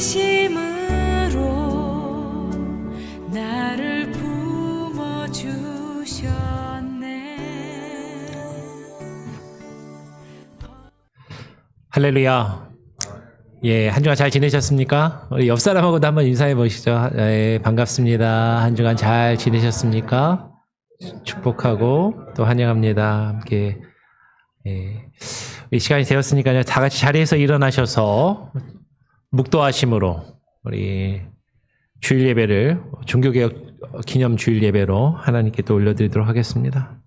자비심으로 나를 품어주셨네. 할렐루야. 예, 한 주간 잘 지내셨습니까? 우리 옆 사람하고도 한번 인사해 보시죠. 예, 반갑습니다. 한 주간 잘 지내셨습니까? 축복하고 또 환영합니다. 함께 이 시간이 되었으니까요. 다 같이 자리에서 일어나셔서 묵도하심으로 우리 주일 예배를 종교개혁 기념 주일 예배로 하나님께 또 올려드리도록 하겠습니다.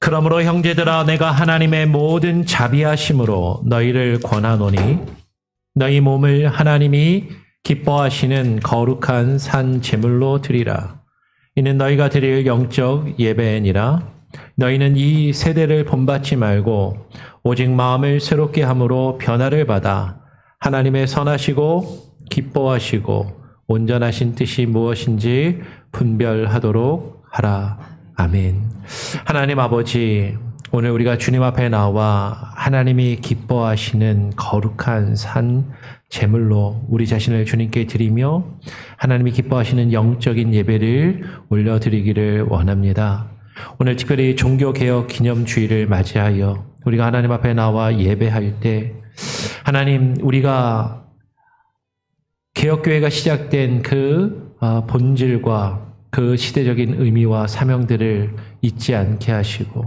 그러므로 형제들아 내가 하나님의 모든 자비하심으로 너희를 권하노니 너희 몸을 하나님이 기뻐하시는 거룩한 산 제물로 드리라. 이는 너희가 드릴 영적 예배니라. 너희는 이 세대를 본받지 말고 오직 마음을 새롭게 함으로 변화를 받아 하나님의 선하시고 기뻐하시고 온전하신 뜻이 무엇인지 분별하도록 하라. 아멘. 하나님 아버지, 오늘 우리가 주님 앞에 나와 하나님이 기뻐하시는 거룩한 산 제물로 우리 자신을 주님께 드리며 하나님이 기뻐하시는 영적인 예배를 올려드리기를 원합니다. 오늘 특별히 종교개혁 기념주일을 맞이하여 우리가 하나님 앞에 나와 예배할 때 하나님, 우리가 개혁교회가 시작된 그 본질과 그 시대적인 의미와 사명들을 잊지 않게 하시고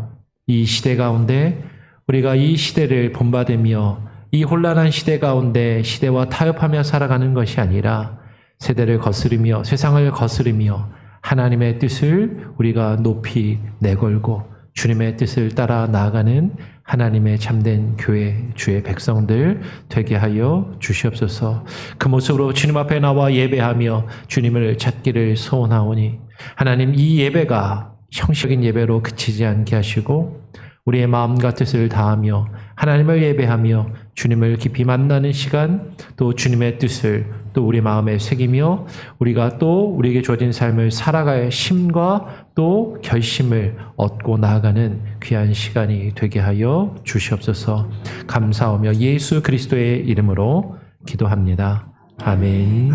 이 시대 가운데 우리가 이 시대를 본받으며 이 혼란한 시대 가운데 시대와 타협하며 살아가는 것이 아니라 세대를 거스르며 세상을 거스르며 하나님의 뜻을 우리가 높이 내걸고 주님의 뜻을 따라 나아가는 하나님의 참된 교회 주의 백성들 되게 하여 주시옵소서. 그 모습으로 주님 앞에 나와 예배하며 주님을 찾기를 소원하오니 하나님, 이 예배가 형식적인 예배로 그치지 않게 하시고 우리의 마음과 뜻을 다하며 하나님을 예배하며 주님을 깊이 만나는 시간, 또 주님의 뜻을 또 우리 마음에 새기며 우리가 또 우리에게 주어진 삶을 살아갈 힘과 또 결심을 얻고 나아가는 귀한 시간이 되게 하여 주시옵소서. 감사하며 예수 그리스도의 이름으로 기도합니다. 아멘.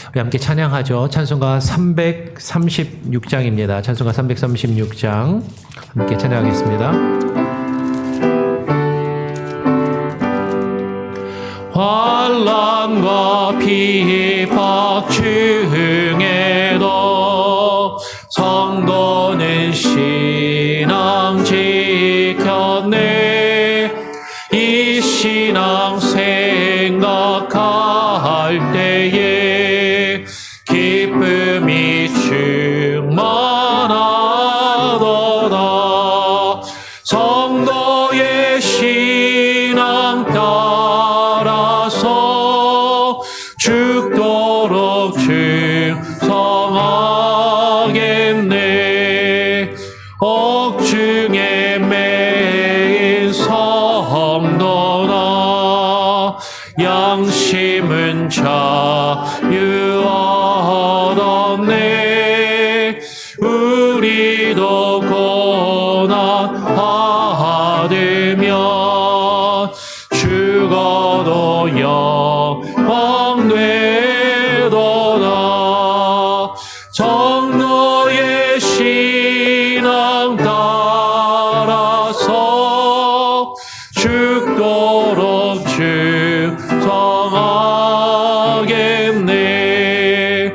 우리 함께 찬양하죠. 찬송가 336장입니다. 찬송가 336장 함께 찬양하겠습니다. 환난과 비박 중에도 성도는 신앙 지켰네. 이 신앙 생각할 때에 기쁨이 충만하도다. 성도의 신앙 따라서 죽도록 충성하겠네. 억중에 매인 성도나 양심은 자유하겠네. 우리도 고난 받으면 죽어도 영광 되도다. 정도의 신앙 따라서 죽도 죽도록 충성하겠네.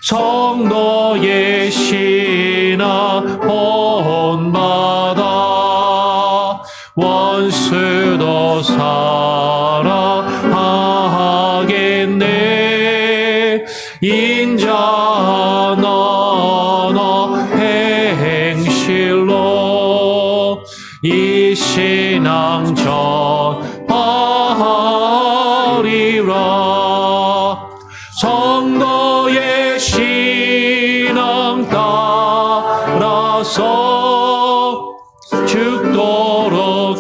성도의 신앙 본받아 원수도 사랑하겠네. 인자한 언어 행실로 이 신앙 전하리라. 성도의 신앙 따라서 죽도록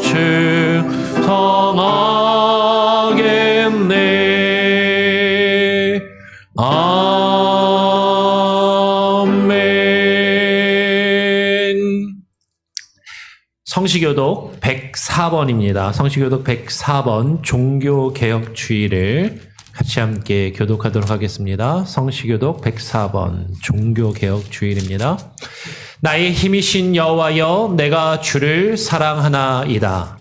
충성하겠네. 아멘. 성시교독 104번입니다. 성시교독 104번 종교개혁주의를 같이 함께 교독하도록 하겠습니다. 성시교독 104번 종교개혁주의입니다. 나의 힘이신 여호와여, 내가 주를 사랑하나이다.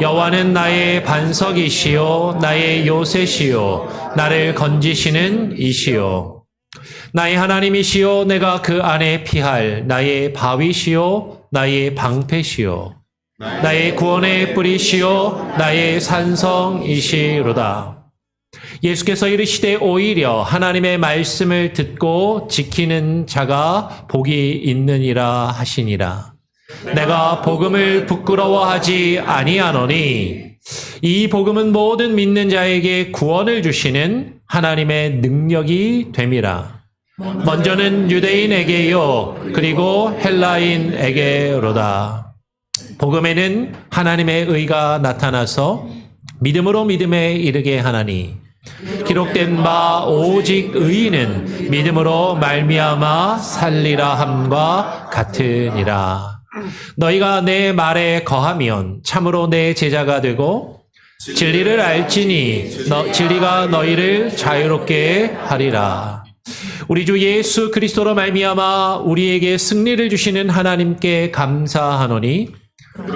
여호와는 나의 반석이시요 나의 요새시요 나를 건지시는 이시요 나의 하나님이시요 내가 그 안에 피할 나의 바위시요 나의 방패시요 나의 구원의 뿌리시요 나의 산성이시로다. 예수께서 이르시되 오히려 하나님의 말씀을 듣고 지키는 자가 복이 있느니라 하시니라. 내가 복음을 부끄러워하지 아니하노니 이 복음은 모든 믿는 자에게 구원을 주시는 하나님의 능력이 됨이라. 먼저는 유대인에게요 그리고 헬라인에게로다. 복음에는 하나님의 의가 나타나서 믿음으로 믿음에 이르게 하나니 기록된 바 오직 의인은 믿음으로 말미암아 살리라 함과 같으니라. 너희가 내 말에 거하면 참으로 내 제자가 되고 진리를 알지니 진리가 너희를 자유롭게 하리라. 우리 주 예수 그리스도로 말미암아 우리에게 승리를 주시는 하나님께 감사하노니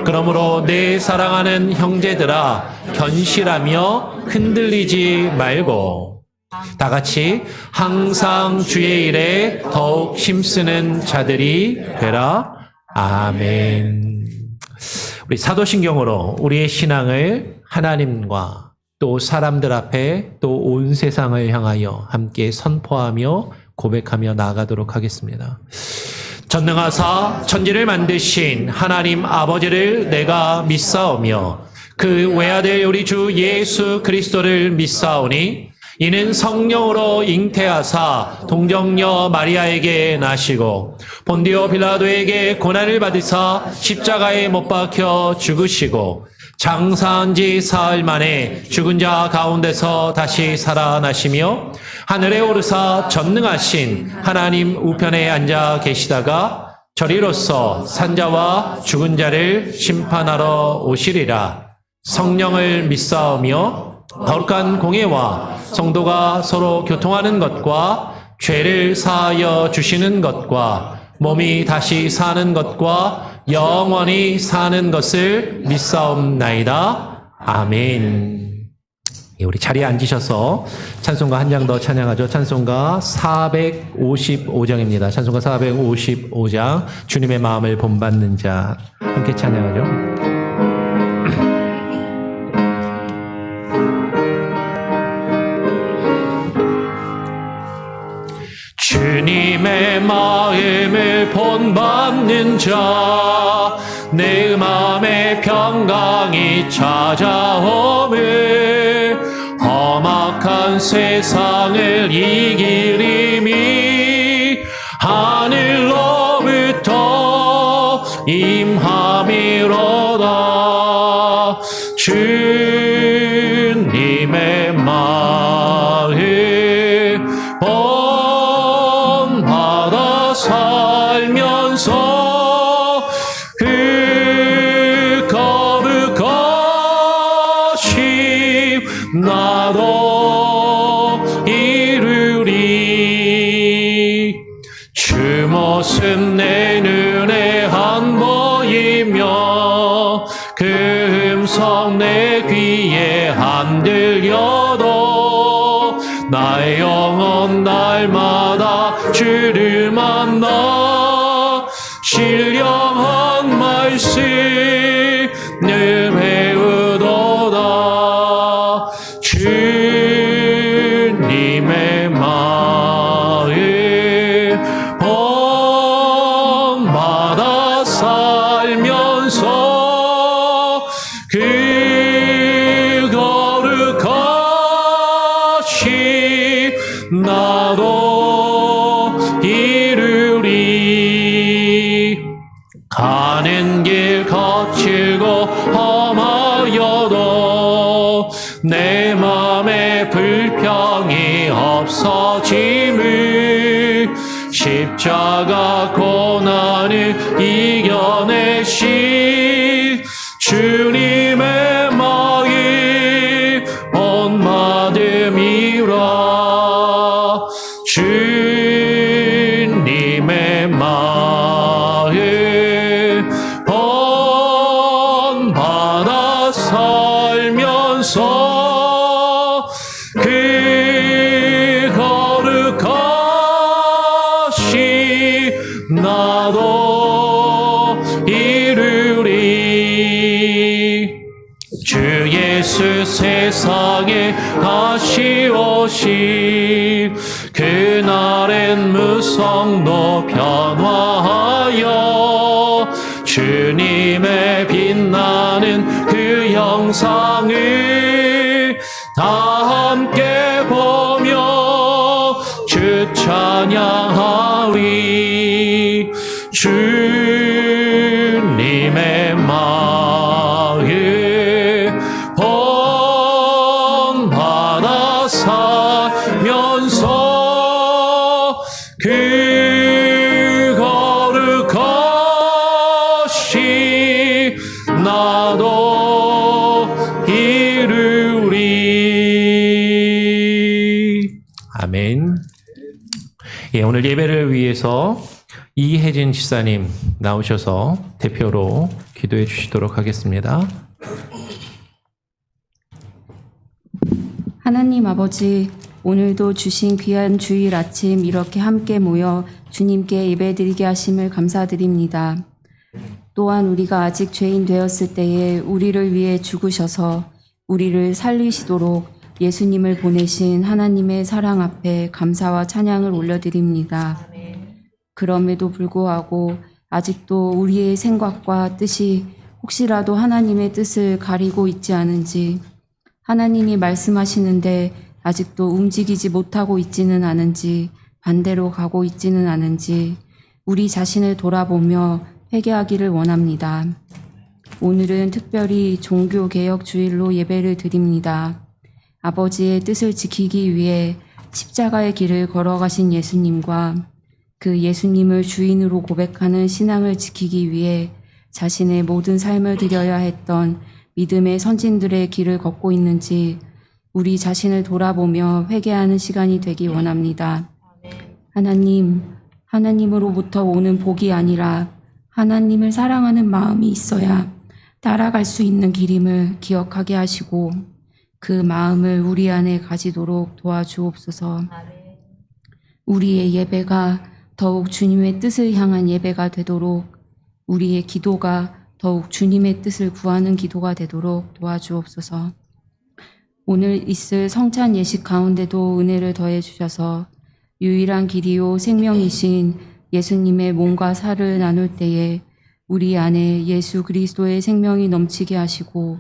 그러므로 내 사랑하는 형제들아 견실하며 흔들리지 말고 다 같이 항상 주의 일에 더욱 힘쓰는 자들이 되라. 아멘. 우리 사도신경으로 우리의 신앙을 하나님과 또 사람들 앞에 또 온 세상을 향하여 함께 선포하며 고백하며 나아가도록 하겠습니다. 전능하사 천지를 만드신 하나님 아버지를 내가 믿사오며 그 외아들 우리 주 예수 그리스도를 믿사오니 이는 성령으로 잉태하사 동정녀 마리아에게 나시고 본디오 빌라도에게 고난을 받으사 십자가에 못 박혀 죽으시고 장사한 지 사흘 만에 죽은 자 가운데서 다시 살아나시며 하늘에 오르사 전능하신 하나님 우편에 앉아 계시다가 저리로서 산자와 죽은 자를 심판하러 오시리라. 성령을 믿사오며 거룩한 공예와 성도가 서로 교통하는 것과 죄를 사하여 주시는 것과 몸이 다시 사는 것과 영원히 사는 것을 믿사옵나이다. 아멘. 우리 자리에 앉으셔서 찬송가 한 장 더 찬양하죠. 찬송가 455장입니다. 찬송가 455장 주님의 마음을 본받는 자 함께 찬양하죠. 주님의 마음을 본받는 자 내 마음의 평강이 찾아오매 험악한 세상을 이길 힘이 하늘로부터 임함이로다. 주님의 마음 본받아 살면서 그 거룩하심 나도 이루리. 주 모습 내 눈에 안 보이며 그 음성 내 내 귀에 안 들려도 나의 영혼 날마다 주를 만나 신령한 말씀을 배우도다. 주님의 마음 본받아 살면서 그 거룩하신 나도 이루리. 가는 길 거칠고 험하여도 내 맘에 불평이 없어짐을 십자가 고난을 이겨내신 주님의 마음 본받음이라. 주님의 마음 본받아 살면서 그 거룩하신 나도 이루리. 주 예수 세상에 다시 오신 그날엔 무성로 변화하여 주님의 빛나는 그 영상을 다 함께 보며 주 찬양하리. 주님의 마음 본받아 살면서 그 거룩하신 나도 이루리. 아멘. 예, 오늘 예배를 위해서 이혜진 집사님 나오셔서 대표로 기도해 주시도록 하겠습니다. 하나님 아버지, 오늘도 주신 귀한 주일 아침 이렇게 함께 모여 주님께 예배드리게 하심을 감사드립니다. 또한 우리가 아직 죄인 되었을 때에 우리를 위해 죽으셔서 우리를 살리시도록 예수님을 보내신 하나님의 사랑 앞에 감사와 찬양을 올려드립니다. 그럼에도 불구하고 아직도 우리의 생각과 뜻이 혹시라도 하나님의 뜻을 가리고 있지 않은지, 하나님이 말씀하시는데 아직도 움직이지 못하고 있지는 않은지, 반대로 가고 있지는 않은지 우리 자신을 돌아보며 회개하기를 원합니다. 오늘은 특별히 종교개혁 주일로 예배를 드립니다. 아버지의 뜻을 지키기 위해 십자가의 길을 걸어가신 예수님과 그 예수님을 주인으로 고백하는 신앙을 지키기 위해 자신의 모든 삶을 드려야 했던 믿음의 선진들의 길을 걷고 있는지 우리 자신을 돌아보며 회개하는 시간이 되기 원합니다. 하나님으로부터 오는 복이 아니라 하나님을 사랑하는 마음이 있어야 따라갈 수 있는 길임을 기억하게 하시고 그 마음을 우리 안에 가지도록 도와주옵소서. 우리의 예배가 더욱 주님의 뜻을 향한 예배가 되도록, 우리의 기도가 더욱 주님의 뜻을 구하는 기도가 되도록 도와주옵소서. 오늘 있을 성찬 예식 가운데도 은혜를 더해 주셔서 유일한 길이요 생명이신 예수님의 몸과 살을 나눌 때에 우리 안에 예수 그리스도의 생명이 넘치게 하시고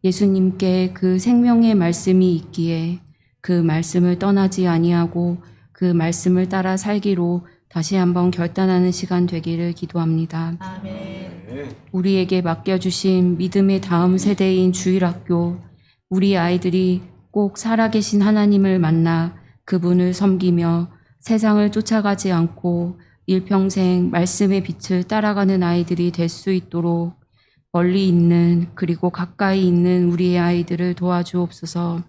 예수님께 그 생명의 말씀이 있기에 그 말씀을 떠나지 아니하고 그 말씀을 따라 살기로 다시 한번 결단하는 시간 되기를 기도합니다. 아멘. 우리에게 맡겨주신 믿음의 다음 세대인 주일학교, 우리 아이들이 꼭 살아계신 하나님을 만나 그분을 섬기며 세상을 쫓아가지 않고 일평생 말씀의 빛을 따라가는 아이들이 될 수 있도록 멀리 있는 그리고 가까이 있는 우리의 아이들을 도와주옵소서.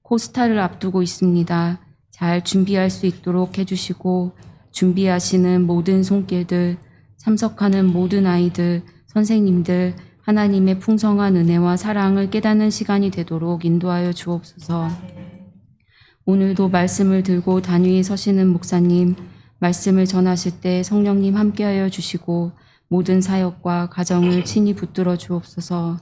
코스타를 앞두고 있습니다. 잘 준비할 수 있도록 해주시고 준비하시는 모든 손길들, 참석하는 모든 아이들, 선생님들 하나님의 풍성한 은혜와 사랑을 깨닫는 시간이 되도록 인도하여 주옵소서. 오늘도 말씀을 들고 단위에 서시는 목사님, 말씀을 전하실 때 성령님 함께하여 주시고 모든 사역과 가정을 친히 붙들어 주옵소서.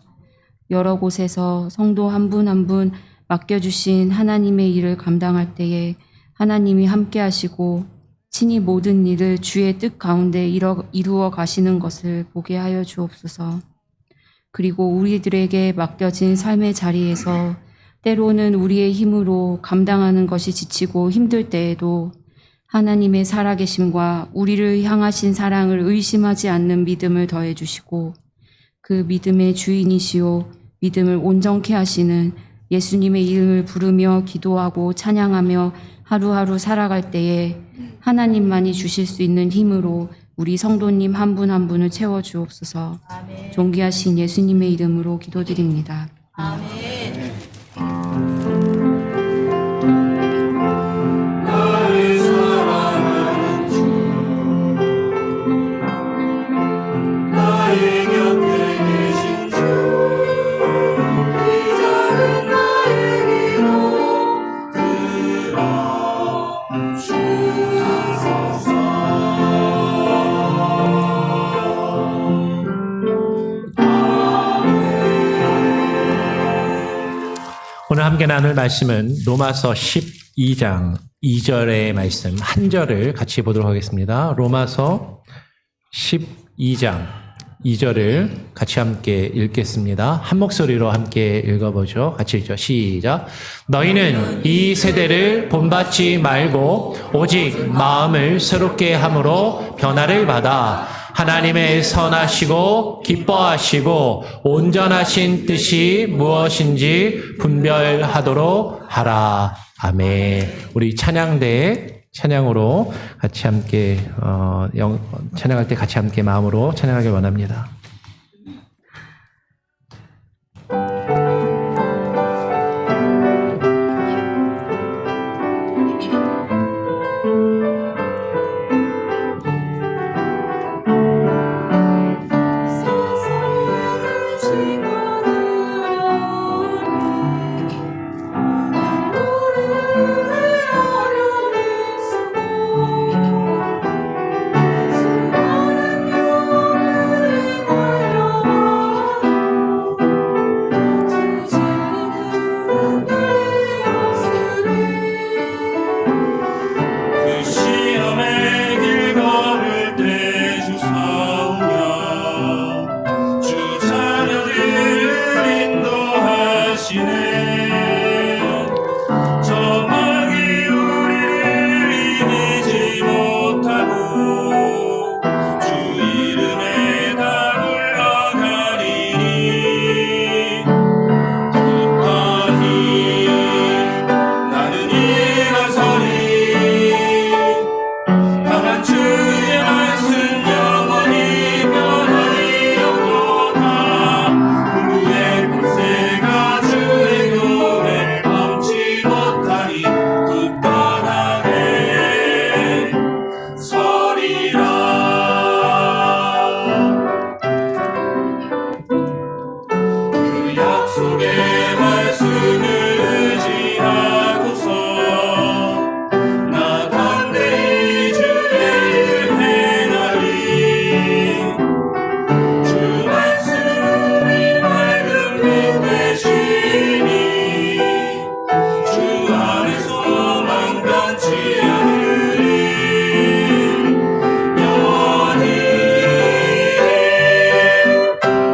여러 곳에서 성도 한 분 한 분 맡겨주신 하나님의 일을 감당할 때에 하나님이 함께하시고 친히 모든 일을 주의 뜻 가운데 이루어 가시는 것을 보게 하여 주옵소서. 그리고 우리들에게 맡겨진 삶의 자리에서 때로는 우리의 힘으로 감당하는 것이 지치고 힘들 때에도 하나님의 살아계심과 우리를 향하신 사랑을 의심하지 않는 믿음을 더해 주시고 그 믿음의 주인이시오 믿음을 온전케 하시는 예수님의 이름을 부르며 기도하고 찬양하며 하루하루 살아갈 때에 하나님만이 주실 수 있는 힘으로 우리 성도님 한 분 한 분을 채워 주옵소서. 존귀하신 예수님의 이름으로 기도드립니다. 오늘 함께 나눌 말씀은 로마서 12장 2절의 말씀 한 절을 같이 보도록 하겠습니다. 로마서 12장 2절을 같이 함께 읽겠습니다. 한 목소리로 함께 읽어보죠. 같이 읽죠. 시작. 너희는 이 세대를 본받지 말고 오직 마음을 새롭게 함으로 변화를 받아 하나님의 선하시고 기뻐하시고 온전하신 뜻이 무엇인지 분별하도록 하라. 아멘. 우리 찬양대에 찬양으로 같이 함께 찬양할 때 같이 함께 마음으로 찬양하길 원합니다.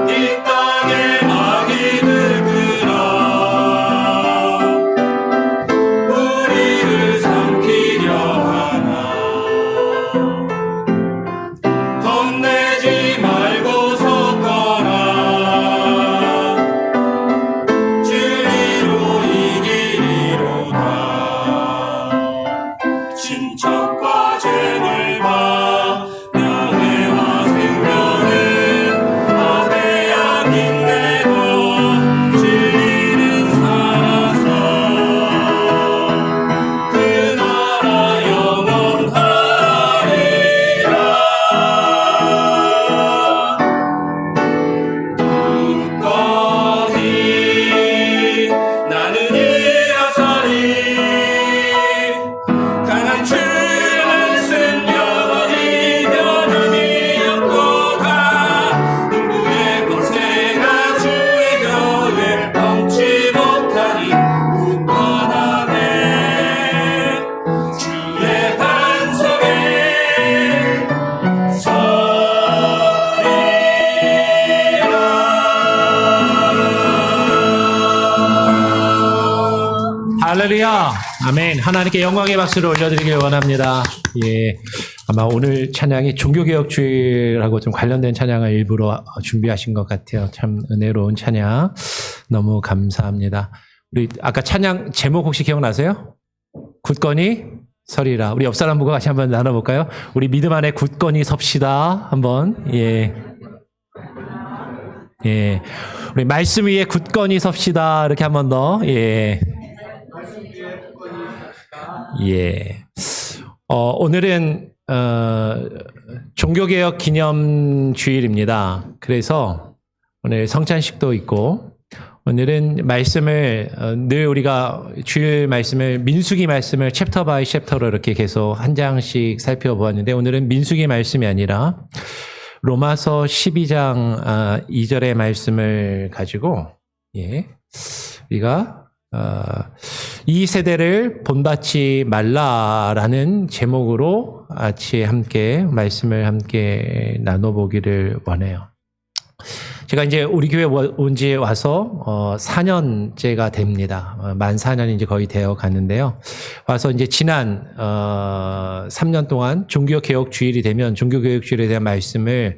이 땅에 마귀들 그라 할렐루야. 아멘. 하나님께 영광의 박수를 올려드리길 원합니다. 예. 아마 오늘 찬양이 종교개혁주의라고 좀 관련된 찬양을 일부러 준비하신 것 같아요. 참 은혜로운 찬양. 너무 감사합니다. 우리 아까 찬양 제목 혹시 기억나세요? 굳건히 서리라. 우리 옆 사람 보고 같이 한번 나눠볼까요? 우리 믿음 안에 굳건히 섭시다. 한번. 예. 예. 우리 말씀 위에 굳건히 섭시다. 이렇게 한번 더. 예. 예. 오늘은 종교개혁 기념 주일입니다. 그래서 오늘 성찬식도 있고 오늘은 말씀을 늘 우리가 주일 말씀을 민수기 말씀을 챕터 바이 챕터로 이렇게 계속 한 장씩 살펴보았는데 오늘은 민수기 말씀이 아니라 로마서 12장 2절의 말씀을 가지고 우리가 이 세대를 본받지 말라라는 제목으로 같이 함께 말씀을 함께 나눠보기를 원해요. 제가 이제 우리 교회 온 지 와서 4년째가 됩니다. 만 4년이 이제 거의 되어 갔는데요. 와서 이제 지난 3년 동안 종교개혁 주일이 되면 종교개혁 주일에 대한 말씀을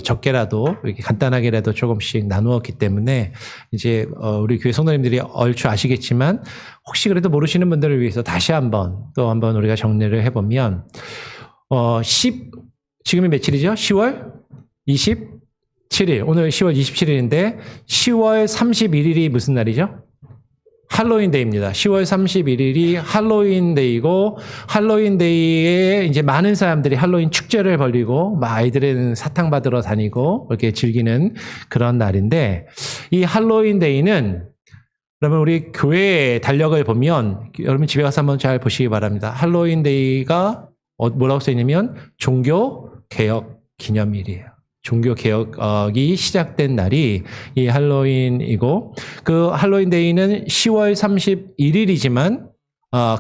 적게라도 이렇게 간단하게라도 조금씩 나누었기 때문에 이제 우리 교회 성도님들이 얼추 아시겠지만 혹시 그래도 모르시는 분들을 위해서 다시 한번 우리가 정리를 해보면 지금이 며칠이죠? 10월 27일, 오늘 10월 27일인데 10월 31일이 무슨 날이죠? 할로윈데이입니다. 10월 31일이 할로윈데이고 할로윈데이에 이제 많은 사람들이 할로윈 축제를 벌이고 막 아이들은 사탕 받으러 다니고 이렇게 즐기는 그런 날인데 이 할로윈데이는 그러면 우리 교회의 달력을 보면 여러분 집에 가서 한번 잘 보시기 바랍니다. 할로윈데이가 뭐라고 써있냐면 종교개혁 기념일이에요. 종교개혁이 시작된 날이 이 할로윈이고 그 할로윈데이는 10월 31일이지만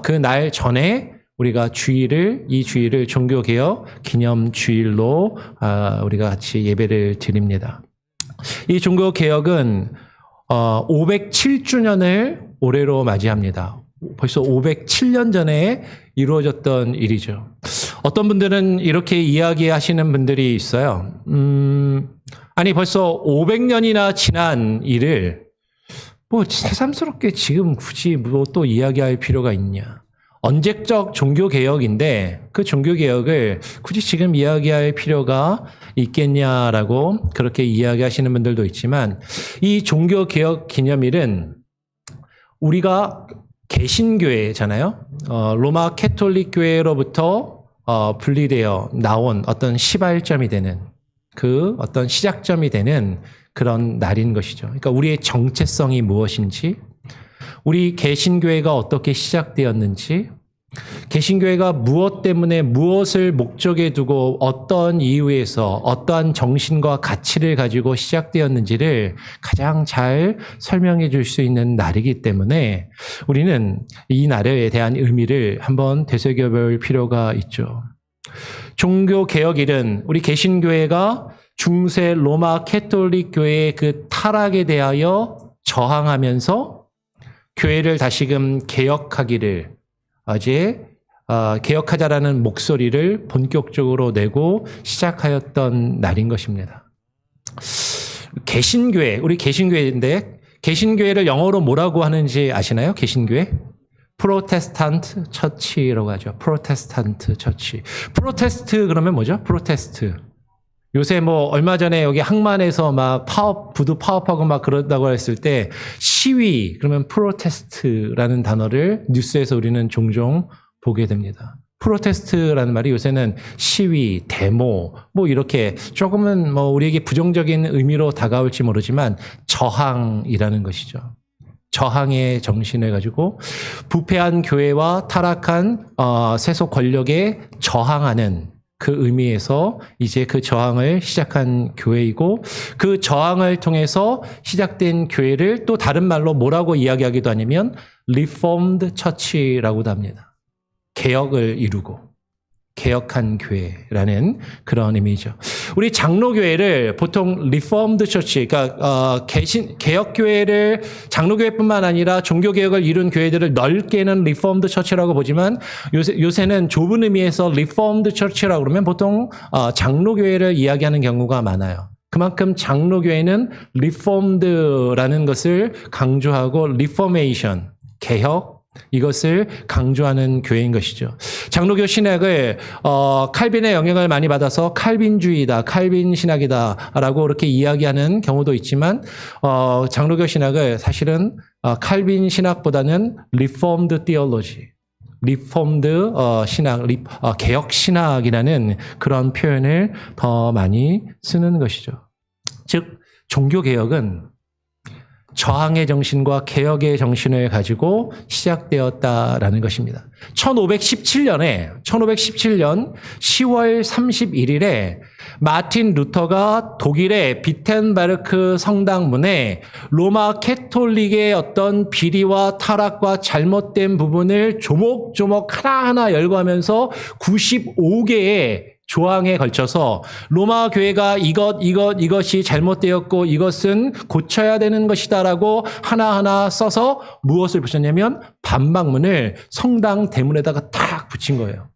그 날 전에 우리가 이 주일을 종교개혁 기념주일로 우리가 같이 예배를 드립니다. 이 종교개혁은 507주년을 올해로 맞이합니다. 벌써 507년 전에 이루어졌던 일이죠. 어떤 분들은 이렇게 이야기하시는 분들이 있어요. 아니 벌써 500년이나 지난 일을 뭐 새삼스럽게 지금 굳이 뭐 또 이야기할 필요가 있냐. 언제적 종교개혁인데 그 종교개혁을 굳이 지금 이야기할 필요가 있겠냐라고 그렇게 이야기하시는 분들도 있지만 이 종교개혁 기념일은 우리가 개신교회잖아요. 로마 캐톨릭 교회로부터 분리되어 나온 어떤 시발점이 되는 그 어떤 시작점이 되는 그런 날인 것이죠. 그러니까 우리의 정체성이 무엇인지, 우리 개신교회가 어떻게 시작되었는지, 개신교회가 무엇 때문에 무엇을 목적에 두고 어떤 이유에서 어떠한 정신과 가치를 가지고 시작되었는지를 가장 잘 설명해 줄 수 있는 날이기 때문에 우리는 이 날에 대한 의미를 한번 되새겨볼 필요가 있죠. 종교개혁일은 우리 개신교회가 중세 로마 캐톨릭 교회의 그 타락에 대하여 저항하면서 교회를 다시금 개혁하기를 어제 개혁하자라는 목소리를 본격적으로 내고 시작하였던 날인 것입니다. 개신교회, 우리 개신교회인데 개신교회를 영어로 뭐라고 하는지 아시나요? 개신교회? 프로테스탄트 처치라고 하죠. 프로테스탄트 처치. 프로테스트 그러면 뭐죠? 프로테스트. 요새 뭐 얼마 전에 여기 항만에서 막 부두 파업하고 막 그런다고 했을 때 시위 그러면 프로테스트라는 단어를 뉴스에서 우리는 종종 보게 됩니다. 프로테스트라는 말이 요새는 시위, 데모 뭐 이렇게 조금은 뭐 우리에게 부정적인 의미로 다가올지 모르지만 저항이라는 것이죠. 저항의 정신을 가지고 부패한 교회와 타락한 세속 권력에 저항하는 그 의미에서 이제 그 저항을 시작한 교회이고 그 저항을 통해서 시작된 교회를 또 다른 말로 뭐라고 이야기하기도 하냐면 Reformed Church라고도 합니다. 개혁을 이루고 개혁한 교회라는 그런 의미죠. 우리 장로교회를 보통 리포엄드 처치, 그러니까 개혁교회를 장로교회뿐만 아니라 종교개혁을 이룬 교회들을 넓게는 리포엄드 처치라고 보지만 요새는 좁은 의미에서 리포엄드 처치라고 그러면 보통 장로교회를 이야기하는 경우가 많아요. 그만큼 장로교회는 리포엄드라는 것을 강조하고 리포메이션, 개혁, 이것을 강조하는 교회인 것이죠. 장로교 신학을 칼빈의 영향을 많이 받아서 칼빈주의다, 칼빈 신학이다라고 그렇게 이야기하는 경우도 있지만 장로교 신학을 사실은 칼빈 신학보다는 리포엄드 티올로지, 리폼드 신학, 개혁 신학이라는 그런 표현을 더 많이 쓰는 것이죠. 즉 종교 개혁은 저항의 정신과 개혁의 정신을 가지고 시작되었다라는 것입니다. 1517년 10월 31일에 마틴 루터가 독일의 비텐바르크 성당문에 로마 캐톨릭의 어떤 비리와 타락과 잘못된 부분을 조목조목 하나하나 열거하면서 95개의 조항에 걸쳐서 로마 교회가 이것이 잘못되었고 이것은 고쳐야 되는 것이다라고 하나하나 써서 무엇을 붙였냐면 반박문을 성당 대문에다가 탁 붙인 거예요.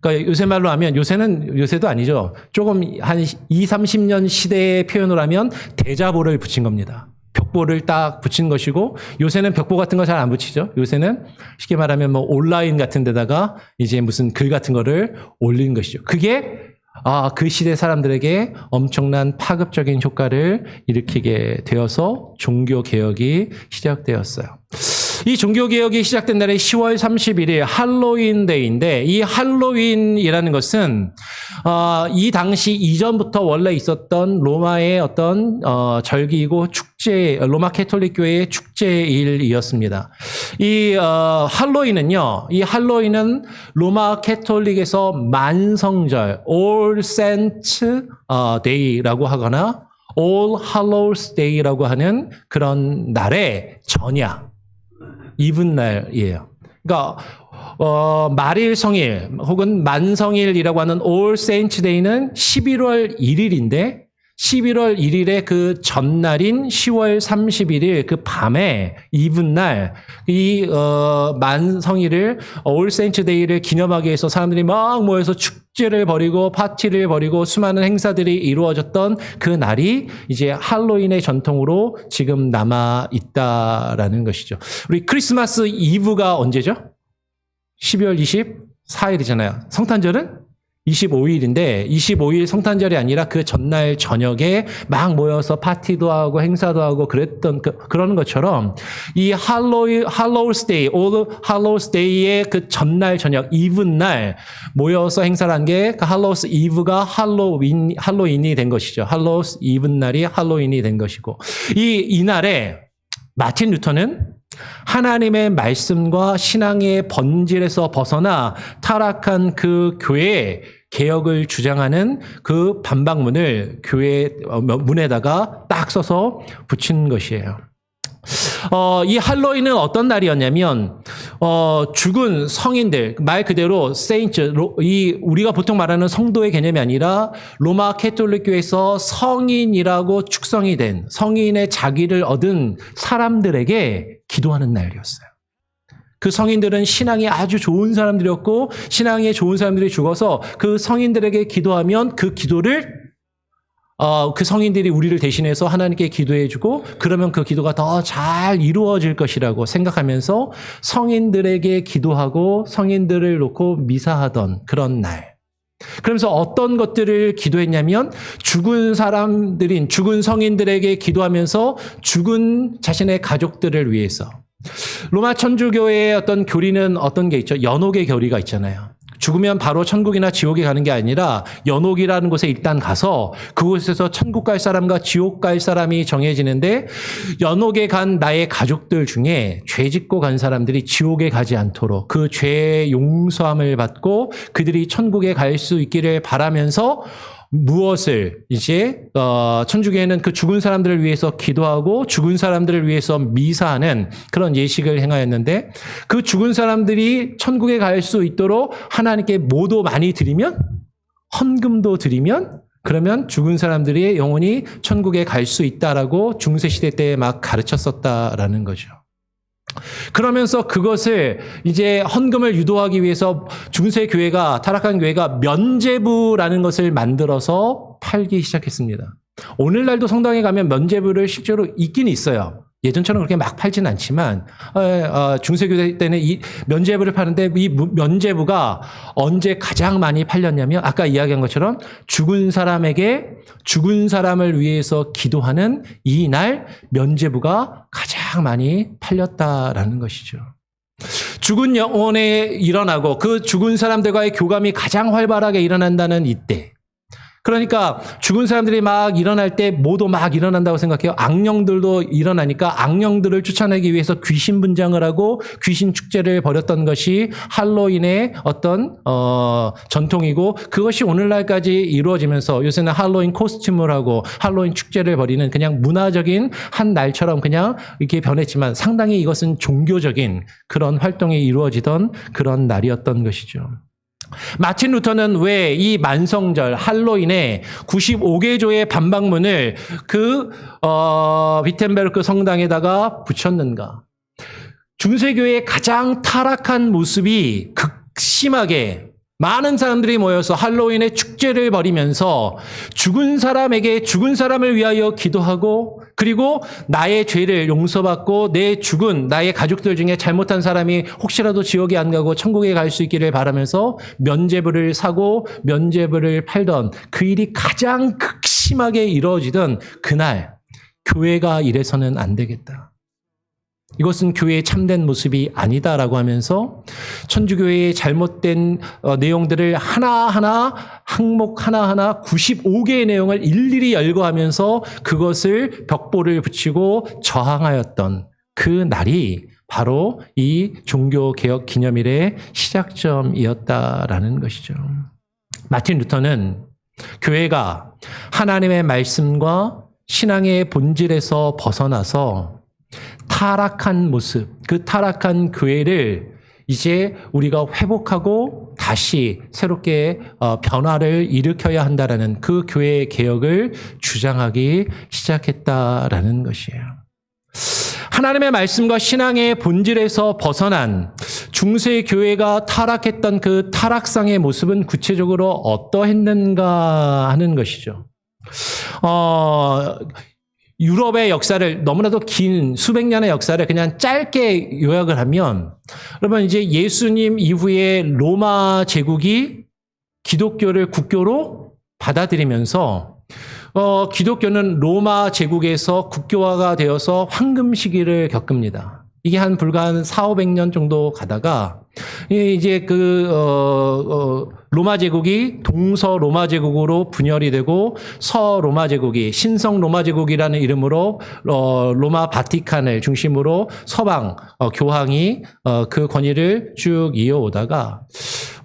그러니까 요새 말로 하면 요새도 아니죠. 조금 한 20-30년 시대의 표현을 하면 대자보를 붙인 겁니다. 벽보를 딱 붙인 것이고 요새는 벽보 같은 거 잘 안 붙이죠. 요새는 쉽게 말하면 뭐 온라인 같은 데다가 이제 무슨 글 같은 거를 올린 것이죠. 그게 그 시대 사람들에게 엄청난 파급적인 효과를 일으키게 되어서 종교 개혁이 시작되었어요. 이 종교 개혁이 시작된 날이 10월 31일 할로윈 데이인데 이 할로윈이라는 것은 이 당시 이전부터 원래 있었던 로마의 어떤 절기이고 축제, 로마 캐톨릭 교회의 축제일이었습니다. 이 할로윈은 로마 캐톨릭에서 만성절, All Saints Day라고 하거나 All Hallows Day라고 하는 그런 날의 전야. 이브날이에요. 그러니까 말일 성일 혹은 만성일이라고 하는 All Saints Day는 11월 1일인데 11월 1일의 그 전날인 10월 31일 그 밤에 이브날 이 만성일을 All Saints Day를 기념하기 위해서 사람들이 막 모여서 축제를 벌이고 파티를 벌이고 수많은 행사들이 이루어졌던 그 날이 이제 할로윈의 전통으로 지금 남아 있다라는 것이죠. 우리 크리스마스 이브가 언제죠? 12월 24일이잖아요. 성탄절은 25일인데 25일 성탄절이 아니라 그 전날 저녁에 막 모여서 파티도 하고 행사도 하고 그랬던 그러는 것처럼 이 할로우스 데이, All Hallows Day의 그 전날 저녁 이브날 모여서 행사를 한 게 그 할로우스 이브가 할로윈이 된 것이죠. 할로우스 이브날이 할로윈이 된 것이고 이날에 마틴 루터는 하나님의 말씀과 신앙의 번질에서 벗어나 타락한 그 교회의 개혁을 주장하는 그 반박문을 교회 문에다가 딱 써서 붙인 것이에요. 이 할로윈은 어떤 날이었냐면 죽은 성인들, 말 그대로 세인트, 우리가 보통 말하는 성도의 개념이 아니라 로마 캐톨릭 교회에서 성인이라고 축성이 된 성인의 자기를 얻은 사람들에게 기도하는 날이었어요. 그 성인들은 신앙이 아주 좋은 사람들이었고 신앙이 좋은 사람들이 죽어서 그 성인들에게 기도하면 그 기도를 그 성인들이 우리를 대신해서 하나님께 기도해주고 그러면 그 기도가 더 잘 이루어질 것이라고 생각하면서 성인들에게 기도하고 성인들을 놓고 미사하던 그런 날. 그러면서 어떤 것들을 기도했냐면 죽은 성인들에게 기도하면서 죽은 자신의 가족들을 위해서. 로마 천주교의 어떤 교리는 어떤 게 있죠? 연옥의 교리가 있잖아요. 죽으면 바로 천국이나 지옥에 가는 게 아니라 연옥이라는 곳에 일단 가서 그곳에서 천국 갈 사람과 지옥 갈 사람이 정해지는데 연옥에 간 나의 가족들 중에 죄 짓고 간 사람들이 지옥에 가지 않도록 그 죄의 용서함을 받고 그들이 천국에 갈 수 있기를 바라면서 무엇을 이제 천주교회는 그 죽은 사람들을 위해서 기도하고 죽은 사람들을 위해서 미사하는 그런 예식을 행하였는데 그 죽은 사람들이 천국에 갈 수 있도록 하나님께 모도 많이 드리면 헌금도 드리면 그러면 죽은 사람들이 영원히 천국에 갈 수 있다라고 중세시대 때 막 가르쳤었다라는 거죠. 그러면서 그것을 이제 헌금을 유도하기 위해서 중세 교회가 타락한 교회가 면제부라는 것을 만들어서 팔기 시작했습니다. 오늘날도 성당에 가면 면제부를 실제로 있긴 있어요. 예전처럼 그렇게 막 팔진 않지만 중세 교회 때는 이 면제부를 파는데 이 면제부가 언제 가장 많이 팔렸냐면 아까 이야기한 것처럼 죽은 사람에게 죽은 사람을 위해서 기도하는 이날 면제부가 가장 많이 팔렸다라는 것이죠. 죽은 영혼에 일어나고 그 죽은 사람들과의 교감이 가장 활발하게 일어난다는 이때. 그러니까 죽은 사람들이 막 일어날 때 모두 막 일어난다고 생각해요. 악령들도 일어나니까 악령들을 쫓아내기 위해서 귀신 분장을 하고 귀신 축제를 벌였던 것이 할로윈의 어떤 전통이고 그것이 오늘날까지 이루어지면서 요새는 할로윈 코스튬을 하고 할로윈 축제를 벌이는 그냥 문화적인 한 날처럼 그냥 이렇게 변했지만 상당히 이것은 종교적인 그런 활동이 이루어지던 그런 날이었던 것이죠. 마틴 루터는 왜 이 만성절 할로윈에 95개조의 반박문을 그 비텐베르크 성당에다가 붙였는가? 중세교회의 가장 타락한 모습이 극심하게 많은 사람들이 모여서 할로윈의 축제를 벌이면서 죽은 사람에게 죽은 사람을 위하여 기도하고 그리고 나의 죄를 용서받고 내 죽은 나의 가족들 중에 잘못한 사람이 혹시라도 지옥에 안 가고 천국에 갈 수 있기를 바라면서 면제부를 사고 면제부를 팔던 그 일이 가장 극심하게 이루어지던 그날 교회가 이래서는 안 되겠다. 이것은 교회의 참된 모습이 아니다라고 하면서 천주교회의 잘못된 내용들을 하나하나 항목 하나하나 95개의 내용을 일일이 열거하면서 그것을 벽보를 붙이고 저항하였던 그 날이 바로 이 종교개혁 기념일의 시작점이었다라는 것이죠. 마틴 루터는 교회가 하나님의 말씀과 신앙의 본질에서 벗어나서 타락한 모습, 그 타락한 교회를 이제 우리가 회복하고 다시 새롭게 변화를 일으켜야 한다라는 그 교회의 개혁을 주장하기 시작했다라는 것이에요. 하나님의 말씀과 신앙의 본질에서 벗어난 중세 교회가 타락했던 그 타락상의 모습은 구체적으로 어떠했는가 하는 것이죠. 유럽의 역사를 너무나도 긴 수백 년의 역사를 그냥 짧게 요약을 하면 그러면 이제 예수님 이후에 로마 제국이 기독교를 국교로 받아들이면서 기독교는 로마 제국에서 국교화가 되어서 황금 시기를 겪습니다. 이게 불과 한 400~500년 정도 가다가 이제 로마 제국이 동서 로마 제국으로 분열이 되고 서로마 제국이 신성 로마 제국이라는 이름으로 로마 바티칸을 중심으로 서방 교황이 그 권위를 쭉 이어오다가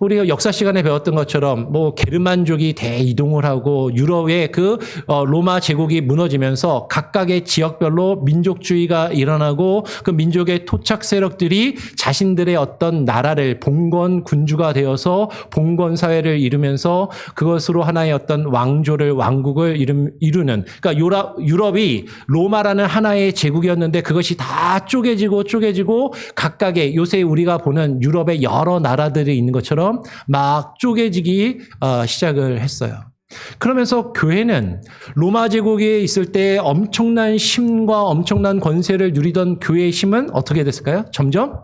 우리가 역사 시간에 배웠던 것처럼 뭐 게르만족이 대이동을 하고 유럽의 그 로마 제국이 무너지면서 각각의 지역별로 민족주의가 일어나고 그 민족의 토착 세력들이 자신들의 어떤 나라를 봉건 군주가 되어서 봉건 사회를 이루면서 그것으로 하나의 어떤 왕조를 왕국을 이루는 그러니까 유럽이 로마라는 하나의 제국이었는데 그것이 다 쪼개지고 각각의 요새 우리가 보는 유럽의 여러 나라들이 있는 것처럼 막 쪼개지기 시작을 했어요. 그러면서 교회는 로마 제국에 있을 때 엄청난 힘과 엄청난 권세를 누리던 교회의 힘은 어떻게 됐을까요? 점점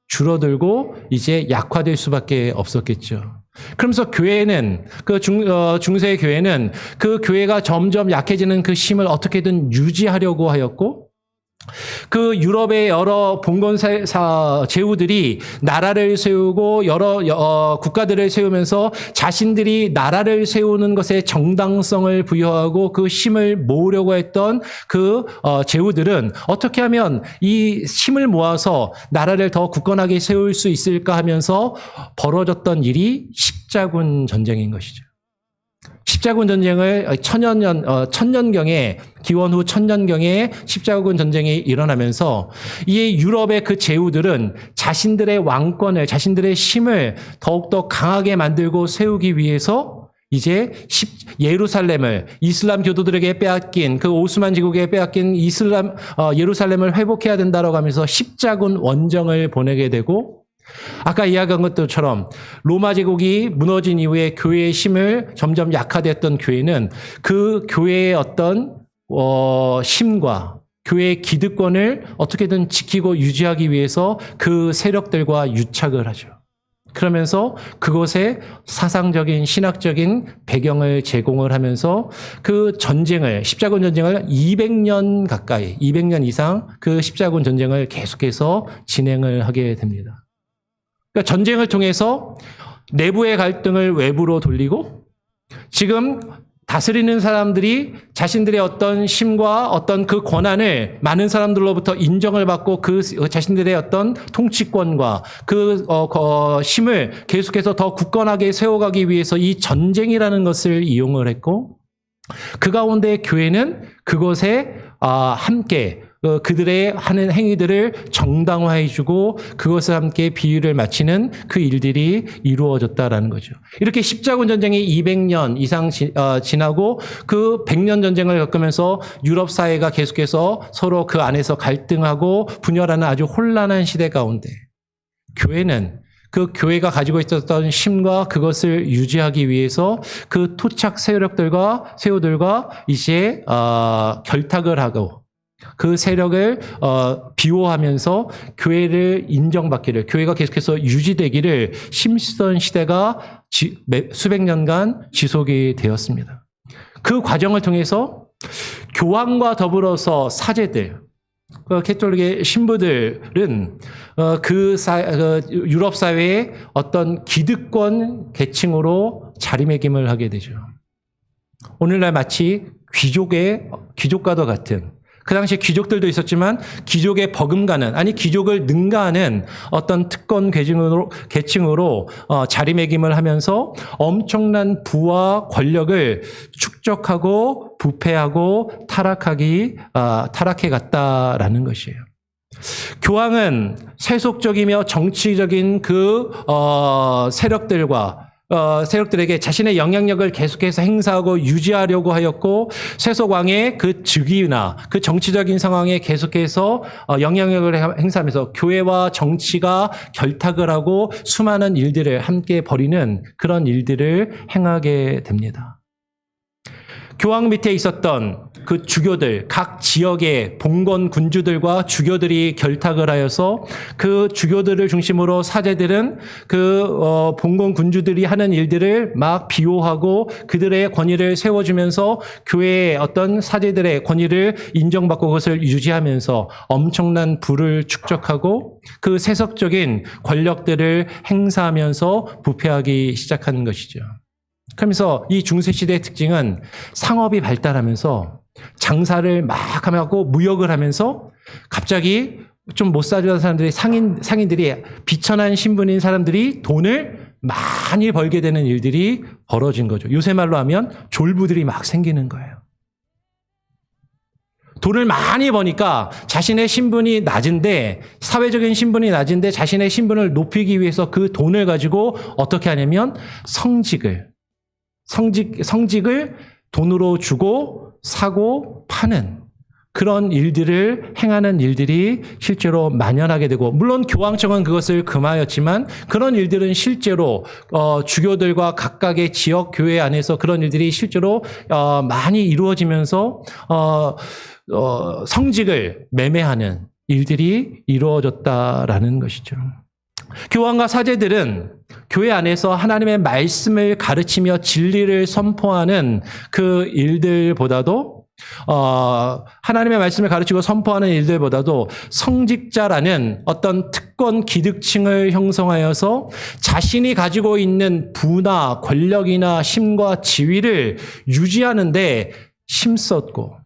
줄어들고 이제 약화될 수밖에 없었겠죠. 그러면서 교회는 중세 교회는 그 교회가 점점 약해지는 그 힘을 어떻게든 유지하려고 하였고 그 유럽의 여러 봉건 제후들이 나라를 세우고 여러 국가들을 세우면서 자신들이 나라를 세우는 것에 정당성을 부여하고 그 힘을 모으려고 했던 그 제후들은 어떻게 하면 이 힘을 모아서 나라를 더 굳건하게 세울 수 있을까 하면서 벌어졌던 일이 십자군 전쟁인 것이죠. 십자군 전쟁을 천년경에 기원 후 천년경에 십자군 전쟁이 일어나면서 이 유럽의 그 제후들은 자신들의 왕권을 자신들의 힘을 더욱더 강하게 만들고 세우기 위해서 이제 예루살렘을 이슬람 교도들에게 빼앗긴 그 오스만 제국에 빼앗긴 예루살렘을 회복해야 된다라고 하면서 십자군 원정을 보내게 되고 아까 이야기한 것처럼 로마 제국이 무너진 이후에 교회의 힘을 점점 약화됐던 교회는 그 교회의 어떤 힘과 교회의 기득권을 어떻게든 지키고 유지하기 위해서 그 세력들과 유착을 하죠. 그러면서 그곳에 사상적인 신학적인 배경을 제공을 하면서 그 전쟁을 십자군 전쟁을 200년 가까이 200년 이상 그 십자군 전쟁을 계속해서 진행을 하게 됩니다. 그러니까 전쟁을 통해서 내부의 갈등을 외부로 돌리고 지금 다스리는 사람들이 자신들의 어떤 힘과 어떤 그 권한을 많은 사람들로부터 인정을 받고 그 자신들의 어떤 통치권과 그 힘을 계속해서 더 굳건하게 세워가기 위해서 이 전쟁이라는 것을 이용을 했고 그 가운데 교회는 그것에 함께 그들의 하는 행위들을 정당화해주고 그것을 함께 비유를 맞추는 그 일들이 이루어졌다라는 거죠. 이렇게 십자군 전쟁이 200년 이상 지나고 그 100년 전쟁을 겪으면서 유럽 사회가 계속해서 서로 그 안에서 갈등하고 분열하는 아주 혼란한 시대 가운데 교회는 그 교회가 가지고 있었던 힘과 그것을 유지하기 위해서 그 토착 세력들과 이제 결탁을 하고 그 세력을 비호하면서 교회를 인정받기를 교회가 계속해서 유지되기를 힘쓰던 시대가 수백 년간 지속이 되었습니다. 그 과정을 통해서 교황과 더불어서 사제들, 캐톨릭의 신부들은 유럽 사회의 어떤 기득권 계층으로 자리매김을 하게 되죠. 오늘날 마치 귀족과도 같은 그 당시에 귀족들도 있었지만 귀족의 버금가는 귀족을 능가하는 어떤 특권 계층으로 자리매김을 하면서 엄청난 부와 권력을 축적하고 부패하고 타락해 갔다라는 것이에요. 교황은 세속적이며 정치적인 그 세력들에게 자신의 영향력을 계속해서 행사하고 유지하려고 하였고 세속왕의 그 즉위나 그 정치적인 상황에 계속해서 영향력을 행사하면서 교회와 정치가 결탁을 하고 수많은 일들을 함께 벌이는 그런 일들을 행하게 됩니다. 교황 밑에 있었던 그 주교들, 각 지역의 봉건 군주들과 주교들이 결탁을 하여서 그 주교들을 중심으로 사제들은 그 봉건 군주들이 하는 일들을 막 비호하고 그들의 권위를 세워주면서 교회의 어떤 사제들의 권위를 인정받고 그것을 유지하면서 엄청난 부를 축적하고 그 세속적인 권력들을 행사하면서 부패하기 시작하는 것이죠. 그러면서 이 중세시대의 특징은 상업이 발달하면서 장사를 막 하고 무역을 하면서 갑자기 좀 못 살던 사람들이 상인들이 비천한 신분인 사람들이 돈을 많이 벌게 되는 일들이 벌어진 거죠. 요새 말로 하면 졸부들이 막 생기는 거예요. 돈을 많이 버니까 자신의 신분이 낮은데 사회적인 신분이 낮은데 자신의 신분을 높이기 위해서 그 돈을 가지고 어떻게 하냐면 성직을 돈으로 주고 사고 파는 그런 일들을 행하는 일들이 실제로 만연하게 되고 물론 교황청은 그것을 금하였지만 그런 일들은 실제로 주교들과 각각의 지역 교회 안에서 그런 일들이 실제로 많이 이루어지면서 성직을 매매하는 일들이 이루어졌다라는 것이죠. 교황과 사제들은 교회 안에서 하나님의 말씀을 가르치며 진리를 선포하는 그 일들보다도 하나님의 말씀을 가르치고 선포하는 일들보다도 성직자라는 어떤 특권 기득층을 형성하여서 자신이 가지고 있는 부나 권력이나 힘과 지위를 유지하는 데 힘썼고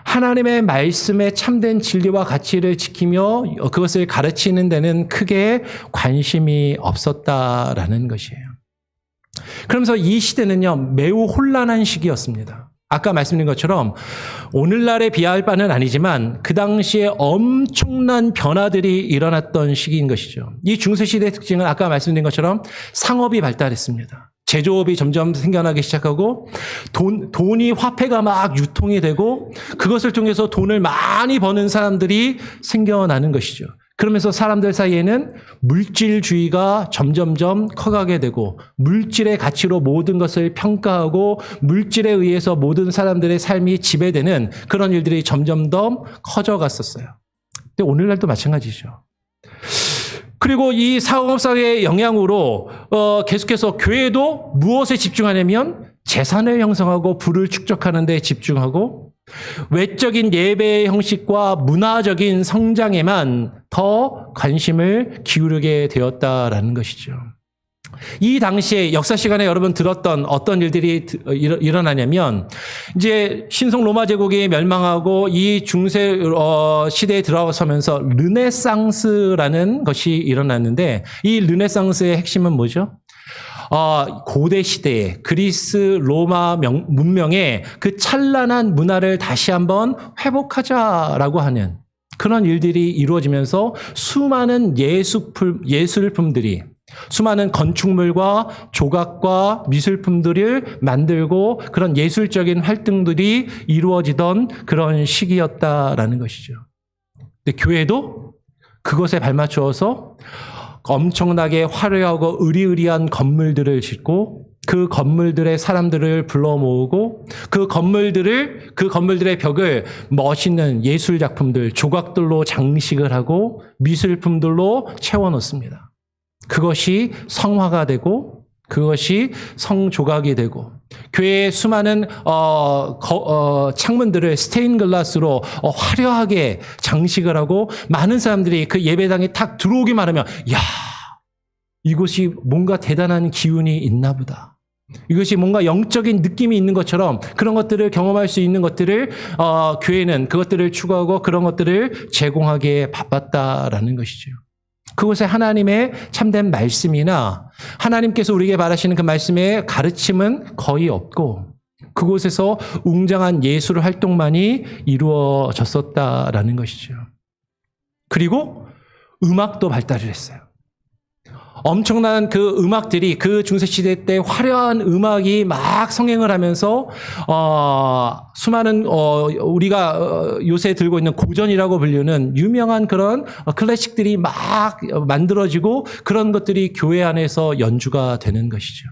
하나님의 말씀의 참된 진리와 가치를 지키며 그것을 가르치는 데는 크게 관심이 없었다라는 것이에요. 그러면서 이 시대는요, 매우 혼란한 시기였습니다. 아까 말씀드린 것처럼 오늘날에 비할 바는 아니지만 그 당시에 엄청난 변화들이 일어났던 시기인 것이죠. 이 중세시대의 특징은 아까 말씀드린 것처럼 상업이 발달했습니다. 제조업이 점점 생겨나기 시작하고 돈이 화폐가 막 유통이 되고 그것을 통해서 돈을 많이 버는 사람들이 생겨나는 것이죠. 그러면서 사람들 사이에는 물질주의가 점점점 커가게 되고 물질의 가치로 모든 것을 평가하고 물질에 의해서 모든 사람들의 삶이 지배되는 그런 일들이 점점 더 커져갔었어요. 근데 오늘날도 마찬가지죠. 그리고 이 상업사회의 영향으로 계속해서 교회도 무엇에 집중하냐면 재산을 형성하고 부를 축적하는 데 집중하고 외적인 예배의 형식과 문화적인 성장에만 더 관심을 기울이게 되었다라는 것이죠. 이 당시에 역사 시간에 여러분 들었던 어떤 일들이 일어나냐면 이제 신성 로마 제국이 멸망하고 이 중세 시대에 들어서면서 르네상스라는 것이 일어났는데 이 르네상스의 핵심은 뭐죠? 고대 시대에 그리스 로마 문명의 그 찬란한 문화를 다시 한번 회복하자라고 하는 그런 일들이 이루어지면서 수많은 예술품들이 수많은 건축물과 조각과 미술품들을 만들고 그런 예술적인 활동들이 이루어지던 그런 시기였다라는 것이죠. 근데 교회도 그것에 발맞추어서 엄청나게 화려하고 의리의리한 건물들을 짓고 그 건물들의 사람들을 불러 모으고 그 건물들의 벽을 멋있는 예술 작품들, 조각들로 장식을 하고 미술품들로 채워 놓습니다. 그것이 성화가 되고 그것이 성조각이 되고 교회의 수많은 창문들을 스테인 글라스로 화려하게 장식을 하고 많은 사람들이 그 예배당에 탁 들어오기만 하면 야, 이곳이 뭔가 대단한 기운이 있나 보다. 이것이 뭔가 영적인 느낌이 있는 것처럼 그런 것들을 경험할 수 있는 것들을 교회는 그것들을 추구하고 그런 것들을 제공하기에 바빴다라는 것이죠. 그곳에 하나님의 참된 말씀이나 하나님께서 우리에게 말하시는 그 말씀의 가르침은 거의 없고 그곳에서 웅장한 예술 활동만이 이루어졌었다라는 것이죠. 그리고 음악도 발달을 했어요. 엄청난 그 음악들이 그 중세시대 때 화려한 음악이 막 성행을 하면서 수많은 우리가 요새 들고 있는 고전이라고 불리는 유명한 그런 클래식들이 막 만들어지고 그런 것들이 교회 안에서 연주가 되는 것이죠.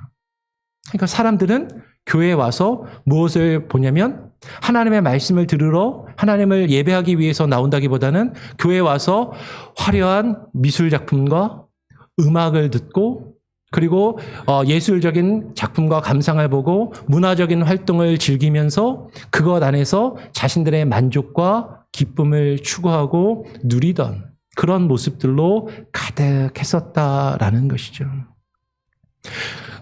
그러니까 사람들은 교회에 와서 무엇을 보냐면 하나님의 말씀을 들으러 하나님을 예배하기 위해서 나온다기보다는 교회에 와서 화려한 미술 작품과 음악을 듣고 그리고 예술적인 작품과 감상을 보고 문화적인 활동을 즐기면서 그것 안에서 자신들의 만족과 기쁨을 추구하고 누리던 그런 모습들로 가득했었다라는 것이죠.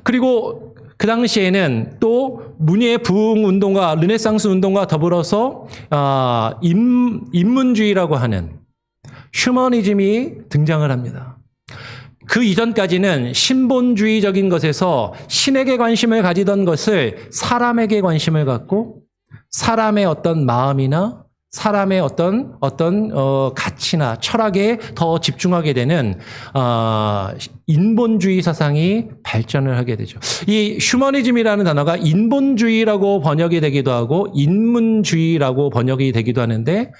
그리고 그 당시에는 또 문예 부흥 운동과 르네상스 운동과 더불어서 인문주의라고 하는 휴머니즘이 등장을 합니다. 그 이전까지는 신본주의적인 것에서 신에게 관심을 가지던 것을 사람에게 관심을 갖고 사람의 어떤 마음이나 사람의 어떤 가치나 철학에 더 집중하게 되는 인본주의 사상이 발전을 하게 되죠. 이 휴머니즘이라는 단어가 인본주의라고 번역이 되기도 하고 인문주의라고 번역이 되기도 하는데,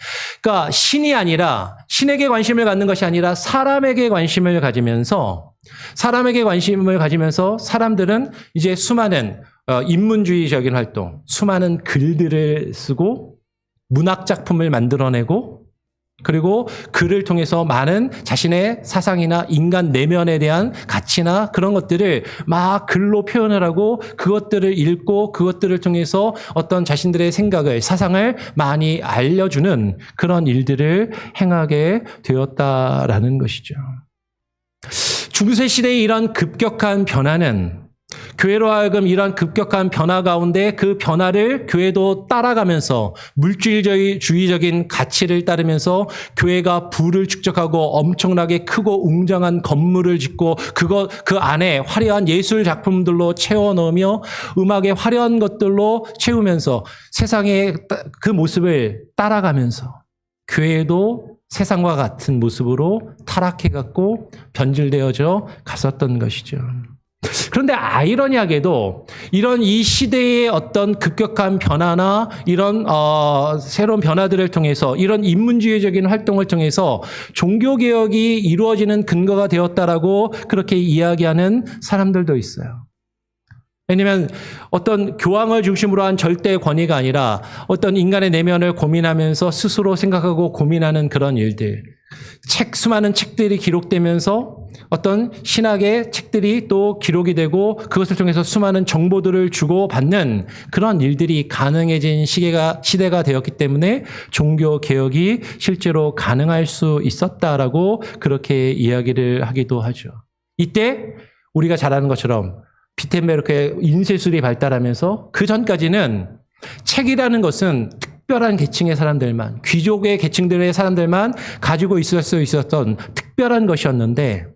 그러니까 신이 아니라 신에게 관심을 갖는 것이 아니라 사람에게 관심을 가지면서 사람들은 이제 수많은 인문주의적인 활동, 수많은 글들을 쓰고 문학 작품을 만들어내고 그리고 글을 통해서 많은 자신의 사상이나 인간 내면에 대한 가치나 그런 것들을 막 글로 표현을 하고 그것들을 읽고 그것들을 통해서 어떤 자신들의 생각을, 사상을 많이 알려주는 그런 일들을 행하게 되었다라는 것이죠. 중세시대의 이런 급격한 변화는 교회로 하여금 이런 급격한 변화 가운데 그 변화를 교회도 따라가면서 물질주의적인 가치를 따르면서 교회가 부를 축적하고 엄청나게 크고 웅장한 건물을 짓고 그 안에 화려한 예술 작품들로 채워 넣으며 음악의 화려한 것들로 채우면서 세상의 그 모습을 따라가면서 교회도 세상과 같은 모습으로 타락해갖고 변질되어져 갔었던 것이죠. 그런데 아이러니하게도 이런 이 시대의 어떤 급격한 변화나 이런 새로운 변화들을 통해서 이런 인문주의적인 활동을 통해서 종교개혁이 이루어지는 근거가 되었다라고 그렇게 이야기하는 사람들도 있어요. 왜냐하면 어떤 교황을 중심으로 한 절대 권위가 아니라 어떤 인간의 내면을 고민하면서 스스로 생각하고 고민하는 그런 일들. 수많은 책들이 기록되면서 어떤 신학의 책들이 또 기록이 되고 그것을 통해서 수많은 정보들을 주고받는 그런 일들이 가능해진 시대가 되었기 때문에 종교개혁이 실제로 가능할 수 있었다라고 그렇게 이야기를 하기도 하죠. 이때 우리가 잘 아는 것처럼 비텐베르크의 인쇄술이 발달하면서 그 전까지는 책이라는 것은 특별한 계층의 사람들만, 귀족의 계층들의 사람들만 가지고 있을 수 있었던 특별한 것이었는데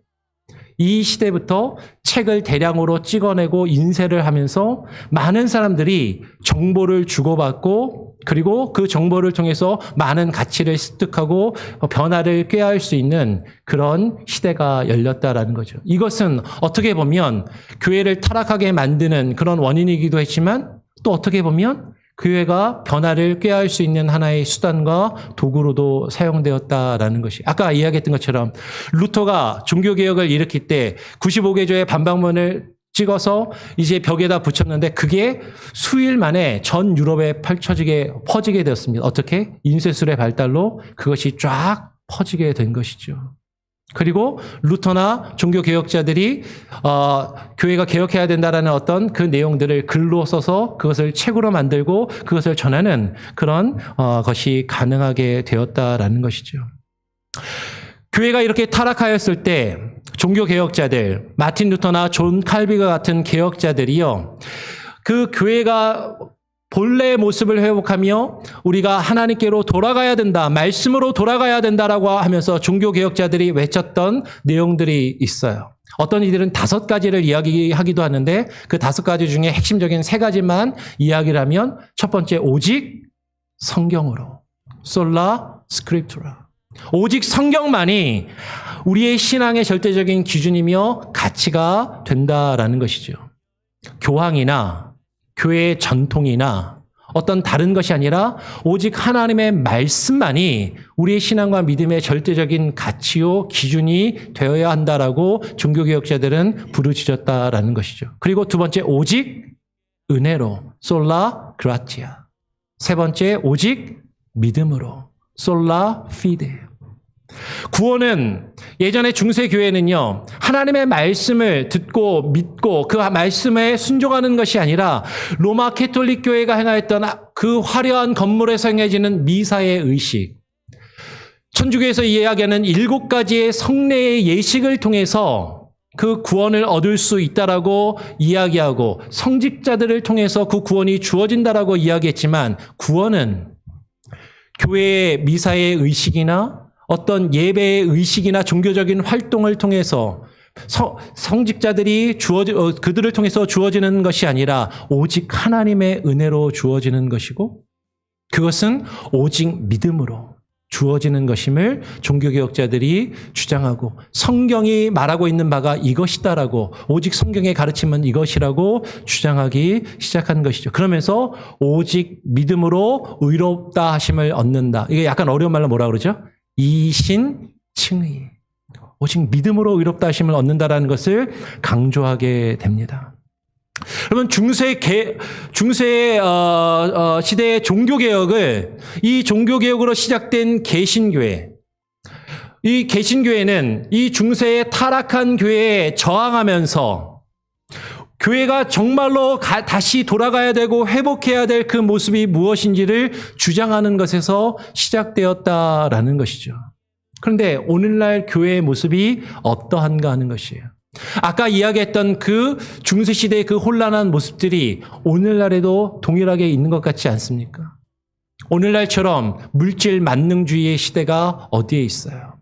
이 시대부터 책을 대량으로 찍어내고 인쇄를 하면서 많은 사람들이 정보를 주고받고 그리고 그 정보를 통해서 많은 가치를 습득하고 변화를 꾀할 수 있는 그런 시대가 열렸다라는 거죠. 이것은 어떻게 보면 교회를 타락하게 만드는 그런 원인이기도 했지만 또 어떻게 보면 교회가 변화를 꾀할 수 있는 하나의 수단과 도구로도 사용되었다라는 것이 아까 이야기했던 것처럼 루터가 종교개혁을 일으킬 때 95개조의 반박문을 찍어서 이제 벽에다 붙였는데 그게 수일 만에 전 유럽에 퍼지게 되었습니다. 어떻게? 인쇄술의 발달로 그것이 쫙 퍼지게 된 것이죠. 그리고 루터나 종교개혁자들이 교회가 개혁해야 된다라는 어떤 그 내용들을 글로 써서 그것을 책으로 만들고 그것을 전하는 그런 것이 가능하게 되었다라는 것이죠. 교회가 이렇게 타락하였을 때 종교개혁자들, 마틴 루터나 존 칼비가 같은 개혁자들이요, 그 교회가 본래의 모습을 회복하며 우리가 하나님께로 돌아가야 된다, 말씀으로 돌아가야 된다라고 하면서 종교개혁자들이 외쳤던 내용들이 있어요. 어떤 이들은 5가지를 이야기하기도 하는데 그 5가지 중에 핵심적인 3가지만 이야기를 하면 첫 번째, 오직 성경으로, 솔라 스크립투라. 오직 성경만이 우리의 신앙의 절대적인 기준이며 가치가 된다라는 것이죠. 교황이나 교회의 전통이나 어떤 다른 것이 아니라 오직 하나님의 말씀만이 우리의 신앙과 믿음의 절대적인 가치요 기준이 되어야 한다라고 종교개혁자들은 부르짖었다라는 것이죠. 그리고 두 번째, 오직 은혜로, 솔라 그라티아. 세 번째, 오직 믿음으로, 솔라 피데. 구원은 예전에 중세교회는요, 하나님의 말씀을 듣고 믿고 그 말씀에 순종하는 것이 아니라 로마 캐톨릭 교회가 행하였던 그 화려한 건물에서 행해지는 미사의 의식, 천주교에서 이야기하는 7가지의 성례의 예식을 통해서 그 구원을 얻을 수 있다라고 이야기하고 성직자들을 통해서 그 구원이 주어진다라고 이야기했지만 구원은 교회의 미사의 의식이나 어떤 예배의 의식이나 종교적인 활동을 통해서 성직자들이 그들을 통해서 주어지는 것이 아니라 오직 하나님의 은혜로 주어지는 것이고 그것은 오직 믿음으로 주어지는 것임을 종교개혁자들이 주장하고 성경이 말하고 있는 바가 이것이다라고 오직 성경의 가르침은 이것이라고 주장하기 시작한 것이죠. 그러면서 오직 믿음으로 의롭다 하심을 얻는다. 이게 약간 어려운 말로 뭐라 그러죠? 이신칭의. 오직 믿음으로 의롭다 하심을 얻는다라는 것을 강조하게 됩니다. 여러분, 중세 시대의 종교개혁을 이 종교개혁으로 시작된 개신교회, 이 개신교회는 이 중세의 타락한 교회에 저항하면서 교회가 정말로 다시 돌아가야 되고 회복해야 될 그 모습이 무엇인지를 주장하는 것에서 시작되었다라는 것이죠. 그런데 오늘날 교회의 모습이 어떠한가 하는 것이에요. 아까 이야기했던 그 중세시대의 그 혼란한 모습들이 오늘날에도 동일하게 있는 것 같지 않습니까? 오늘날처럼 물질 만능주의의 시대가 어디에 있어요?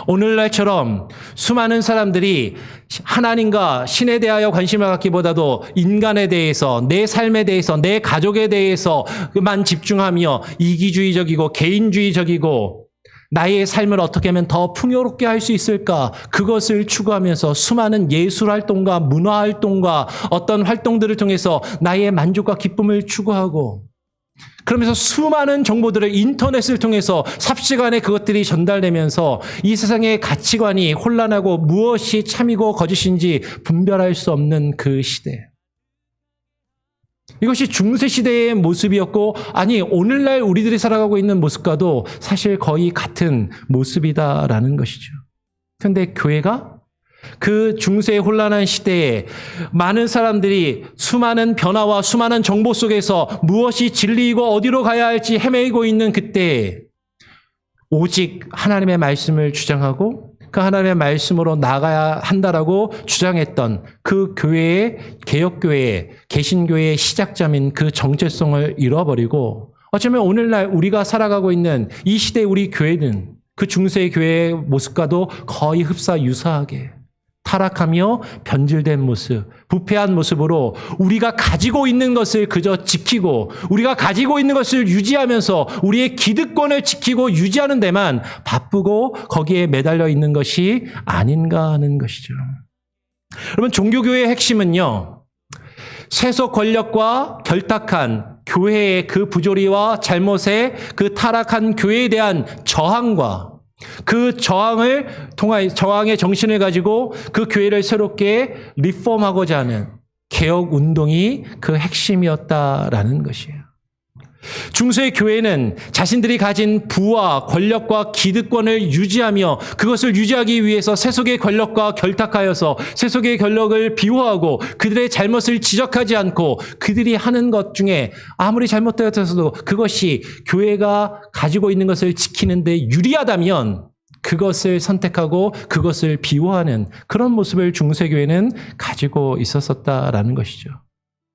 오늘날처럼 수많은 사람들이 하나님과 신에 대하여 관심을 갖기보다도 인간에 대해서, 내 삶에 대해서, 내 가족에 대해서만 집중하며 이기주의적이고 개인주의적이고 나의 삶을 어떻게 하면 더 풍요롭게 할 수 있을까? 그것을 추구하면서 수많은 예술활동과 문화활동과 어떤 활동들을 통해서 나의 만족과 기쁨을 추구하고 그러면서 수많은 정보들을 인터넷을 통해서 삽시간에 그것들이 전달되면서 이 세상의 가치관이 혼란하고 무엇이 참이고 거짓인지 분별할 수 없는 그 시대. 이것이 중세시대의 모습이었고, 아니 오늘날 우리들이 살아가고 있는 모습과도 사실 거의 같은 모습이다라는 것이죠. 그런데 교회가 그 중세의 혼란한 시대에 많은 사람들이 수많은 변화와 수많은 정보 속에서 무엇이 진리이고 어디로 가야 할지 헤매고 있는 그때에 오직 하나님의 말씀을 주장하고 그 하나님의 말씀으로 나가야 한다라고 주장했던 그 교회의 개혁교회, 개신교회의 시작점인 그 정체성을 잃어버리고 어쩌면 오늘날 우리가 살아가고 있는 이 시대의 우리 교회는 그 중세의 교회의 모습과도 거의 흡사유사하게 타락하며 변질된 모습, 부패한 모습으로 우리가 가지고 있는 것을 그저 지키고 우리가 가지고 있는 것을 유지하면서 우리의 기득권을 지키고 유지하는 데만 바쁘고 거기에 매달려 있는 것이 아닌가 하는 것이죠. 여러분, 종교교회의 핵심은요, 세속 권력과 결탁한 교회의 그 부조리와 잘못의 그 타락한 교회에 대한 저항과 그 저항의 정신을 가지고 그 교회를 새롭게 리폼하고자 하는 개혁 운동이 그 핵심이었다라는 것이에요. 중세의 교회는 자신들이 가진 부와 권력과 기득권을 유지하며 그것을 유지하기 위해서 세속의 권력과 결탁하여서 세속의 권력을 비호하고 그들의 잘못을 지적하지 않고 그들이 하는 것 중에 아무리 잘못되었어도 그것이 교회가 가지고 있는 것을 지키는 데 유리하다면 그것을 선택하고 그것을 비호하는 그런 모습을 중세교회는 가지고 있었다라는 것이죠.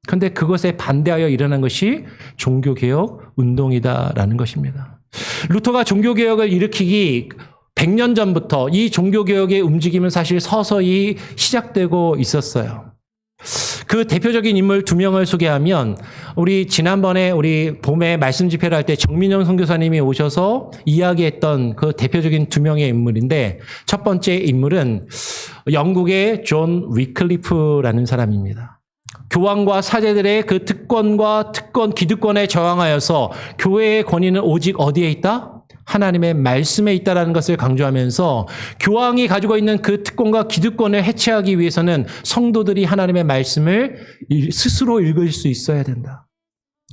그런데 그것에 반대하여 일어난 것이 종교개혁 운동이다라는 것입니다. 루터가 종교개혁을 일으키기 100년 전부터 이 종교개혁의 움직임은 사실 서서히 시작되고 있었어요. 그 대표적인 인물 2명을 소개하면 우리 지난번에 우리 봄에 말씀 집회를 할 때 정민영 선교사님이 오셔서 이야기했던 그 대표적인 2명의 인물인데 첫 번째 인물은 영국의 존 위클리프라는 사람입니다. 교황과 사제들의 그 기득권에 저항하여서 교회의 권위는 오직 어디에 있다? 하나님의 말씀에 있다라는 것을 강조하면서 교황이 가지고 있는 그 특권과 기득권을 해체하기 위해서는 성도들이 하나님의 말씀을 스스로 읽을 수 있어야 된다.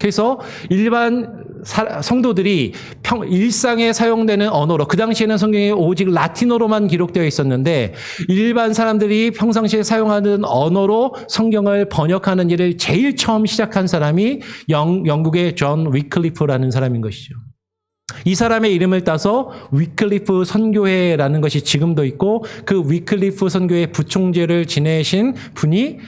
그래서 일반 성도들이 일상에 사용되는 언어로, 그 당시에는 성경이 오직 라틴어로만 기록되어 있었는데 일반 사람들이 평상시에 사용하는 언어로 성경을 번역하는 일을 제일 처음 시작한 사람이 영국의 존 위클리프라는 사람인 것이죠. 이 사람의 이름을 따서 위클리프 선교회라는 것이 지금도 있고 그 위클리프 선교회 부총재를 지내신 분이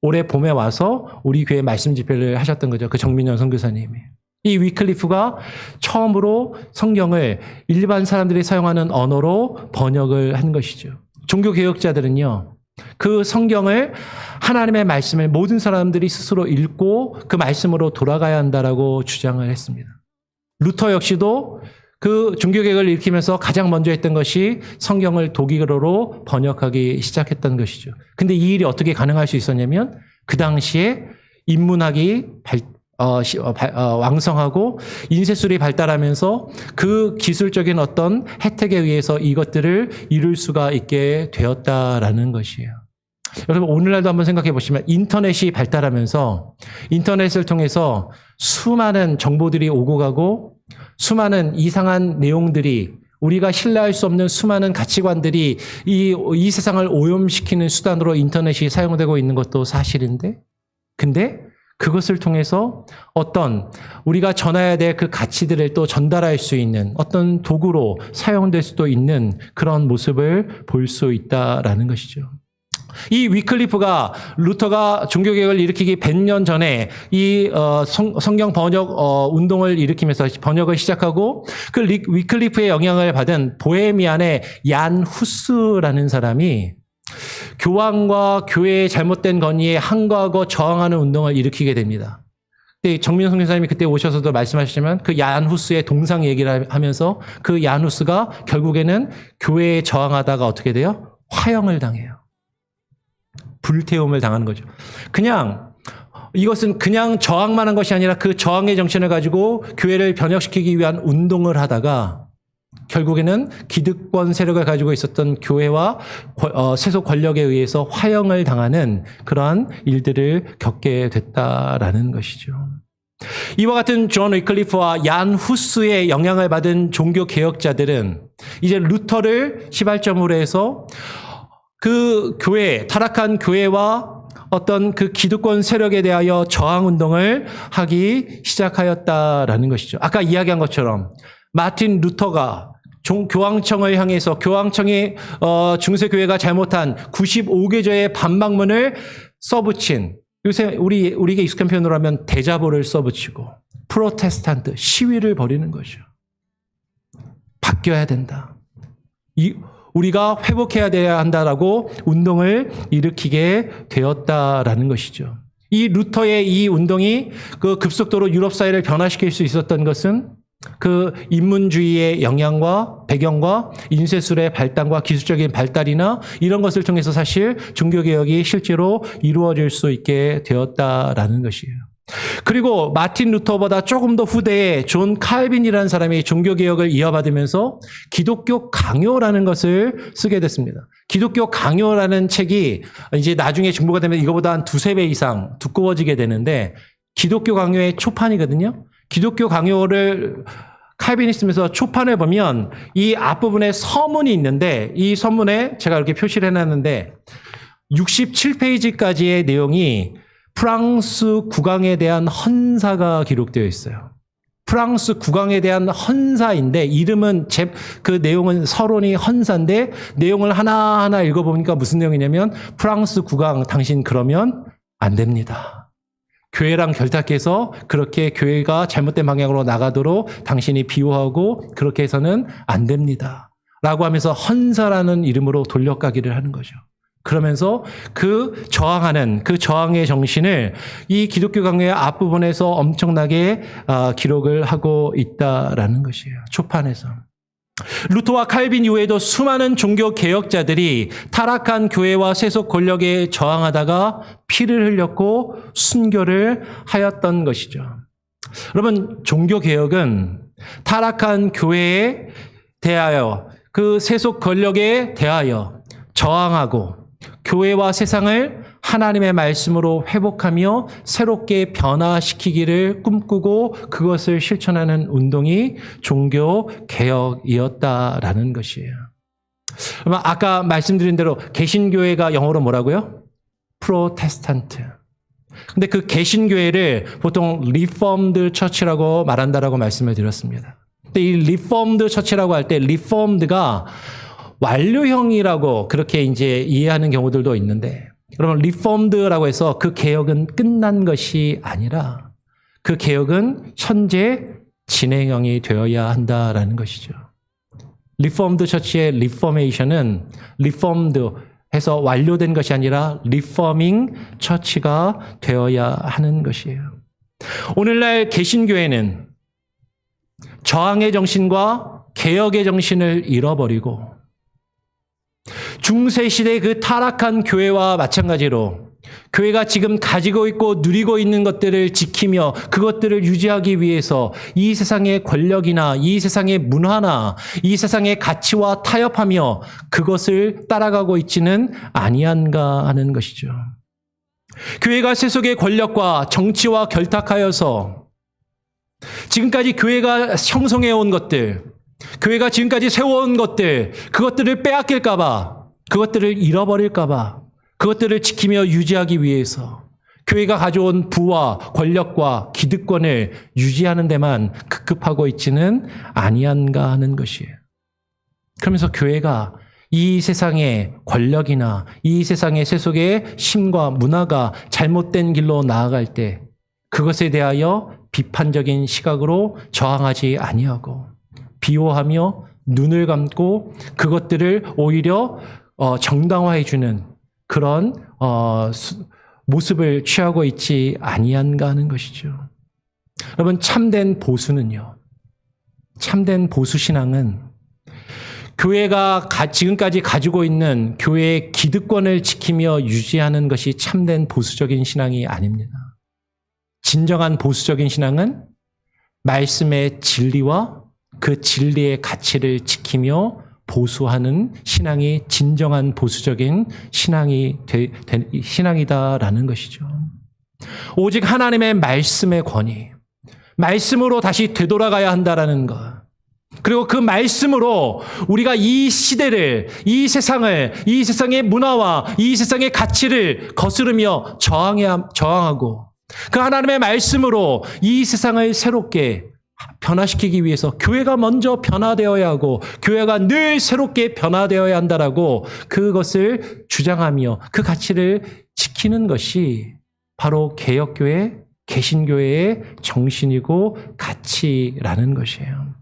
올해 봄에 와서 우리 교회 말씀 집회를 하셨던 거죠. 그 정민현 선교사님이. 이 위클리프가 처음으로 성경을 일반 사람들이 사용하는 언어로 번역을 한 것이죠. 종교개혁자들은요, 그 성경을 하나님의 말씀을 모든 사람들이 스스로 읽고 그 말씀으로 돌아가야 한다라고 주장을 했습니다. 루터 역시도 그 종교개혁을 일으키면서 가장 먼저 했던 것이 성경을 독일어로 번역하기 시작했던 것이죠. 근데 이 일이 어떻게 가능할 수 있었냐면 그 당시에 인문학이 왕성하고 인쇄술이 발달하면서 그 기술적인 어떤 혜택에 의해서 이것들을 이룰 수가 있게 되었다라는 것이에요. 여러분, 오늘날도 한번 생각해 보시면 인터넷이 발달하면서 인터넷을 통해서 수많은 정보들이 오고 가고 수많은 이상한 내용들이, 우리가 신뢰할 수 없는 수많은 가치관들이 이 세상을 오염시키는 수단으로 인터넷이 사용되고 있는 것도 사실인데, 근데 그것을 통해서 어떤 우리가 전해야 될 그 가치들을 또 전달할 수 있는 어떤 도구로 사용될 수도 있는 그런 모습을 볼 수 있다라는 것이죠. 이 위클리프가 루터가 종교개혁을 일으키기 100년 전에 이 성경 번역 운동을 일으키면서 번역을 시작하고 그 위클리프의 영향을 받은 보헤미안의 얀 후스라는 사람이 교황과 교회의 잘못된 건의에 항거하고 저항하는 운동을 일으키게 됩니다. 정민 선교사님이 그때 오셔서도 말씀하시지만 그 얀 후스의 동상 얘기를 하면서 그 얀 후스가 결국에는 교회에 저항하다가 어떻게 돼요? 화형을 당해요. 불태움을 당하는 거죠. 이것은 그냥 저항만 한 것이 아니라 그 저항의 정신을 가지고 교회를 변혁시키기 위한 운동을 하다가 결국에는 기득권 세력을 가지고 있었던 교회와 세속 권력에 의해서 화형을 당하는 그러한 일들을 겪게 됐다라는 것이죠. 이와 같은 존 위클리프와 얀 후스의 영향을 받은 종교 개혁자들은 이제 루터를 시발점으로 해서 그 교회, 타락한 교회와 어떤 그 기득권 세력에 대하여 저항 운동을 하기 시작하였다라는 것이죠. 아까 이야기한 것처럼 마틴 루터가 교황청을 향해서 교황청이 중세교회가 잘못한 95개조의 반박문을 써붙인, 요새 우리에게 익숙한 표현으로 하면 대자보를 써붙이고 프로테스탄트 시위를 벌이는 거죠. 바뀌어야 된다. 우리가 회복해야 돼야 한다라고 운동을 일으키게 되었다라는 것이죠. 이 루터의 이 운동이 그 급속도로 유럽 사회를 변화시킬 수 있었던 것은 그 인문주의의 영향과 배경과 인쇄술의 발달과 기술적인 발달이나 이런 것을 통해서 사실 종교개혁이 실제로 이루어질 수 있게 되었다라는 것이에요. 그리고 마틴 루터보다 조금 더 후대에 존 칼빈이라는 사람이 종교개혁을 이어받으면서 기독교 강요라는 것을 쓰게 됐습니다. 기독교 강요라는 책이 이제 나중에 중보가 되면 이거보다 한 2-3배 이상 두꺼워지게 되는데 기독교 강요의 초판이거든요. 기독교 강요를 칼빈이 쓰면서 초판을 보면 이 앞부분에 서문이 있는데 이 서문에 제가 이렇게 표시를 해놨는데 67페이지까지의 내용이 프랑스 국왕에 대한 헌사가 기록되어 있어요. 프랑스 국왕에 대한 헌사인데 이름은 그 내용은 서론이 헌사인데 내용을 하나하나 읽어보니까 무슨 내용이냐면 프랑스 국왕 당신 그러면 안 됩니다. 교회랑 결탁해서 그렇게 교회가 잘못된 방향으로 나가도록 당신이 비호하고 그렇게 해서는 안 됩니다. 라고 하면서 헌사라는 이름으로 돌려가기를 하는 거죠. 그러면서 그 저항하는 그 저항의 정신을 이 기독교 강요의 앞부분에서 엄청나게 기록을 하고 있다라는 것이에요. 초판에서. 루터와 칼빈 이후에도 수많은 종교 개혁자들이 타락한 교회와 세속 권력에 저항하다가 피를 흘렸고 순교를 하였던 것이죠. 여러분, 종교 개혁은 타락한 교회에 대하여 그 세속 권력에 대하여 저항하고 교회와 세상을 하나님의 말씀으로 회복하며 새롭게 변화시키기를 꿈꾸고 그것을 실천하는 운동이 종교 개혁이었다라는 것이에요. 아까 말씀드린 대로 개신교회가 영어로 뭐라고요? 프로테스탄트. 근데 그 개신교회를 보통 리폼드 처치라고 말한다라고 말씀을 드렸습니다. 근데 이 리폼드 처치라고 할 때 리폼드가 완료형이라고 그렇게 이제 이해하는 경우들도 있는데, 여러분, 리폼드라고 해서 그 개혁은 끝난 것이 아니라 그 개혁은 현재 진행형이 되어야 한다라는 것이죠. 리폼드 처치의 리포메이션은 리폼드 해서 완료된 것이 아니라 리포밍 처치가 되어야 하는 것이에요. 오늘날 개신교회는 저항의 정신과 개혁의 정신을 잃어버리고 중세시대 그 타락한 교회와 마찬가지로 교회가 지금 가지고 있고 누리고 있는 것들을 지키며 그것들을 유지하기 위해서 이 세상의 권력이나 이 세상의 문화나 이 세상의 가치와 타협하며 그것을 따라가고 있지는 아니한가 하는 것이죠. 교회가 세속의 권력과 정치와 결탁하여서 지금까지 교회가 형성해온 것들, 교회가 지금까지 세워온 것들, 그것들을 빼앗길까 봐, 그것들을 잃어버릴까 봐, 그것들을 지키며 유지하기 위해서 교회가 가져온 부와 권력과 기득권을 유지하는 데만 급급하고 있지는 아니한가 하는 것이에요. 그러면서 교회가 이 세상의 권력이나 이 세상의 세속의 심과 문화가 잘못된 길로 나아갈 때 그것에 대하여 비판적인 시각으로 저항하지 아니하고 비호하며 눈을 감고 그것들을 오히려 정당화해 주는 그런 모습을 취하고 있지 아니한가 하는 것이죠. 여러분, 참된 보수는요. 참된 보수 신앙은 교회가 지금까지 가지고 있는 교회의 기득권을 지키며 유지하는 것이 참된 보수적인 신앙이 아닙니다. 진정한 보수적인 신앙은 말씀의 진리와 그 진리의 가치를 지키며 보수하는 신앙이 진정한 보수적인 신앙이다라는 것이죠. 오직 하나님의 말씀의 권위, 말씀으로 다시 되돌아가야 한다라는 것. 그리고 그 말씀으로 우리가 이 시대를, 이 세상을, 이 세상의 문화와 이 세상의 가치를 거스르며 저항하고 그 하나님의 말씀으로 이 세상을 새롭게 변화시키기 위해서 교회가 먼저 변화되어야 하고 교회가 늘 새롭게 변화되어야 한다라고 그것을 주장하며 그 가치를 지키는 것이 바로 개혁교회, 개신교회의 정신이고 가치라는 것이에요.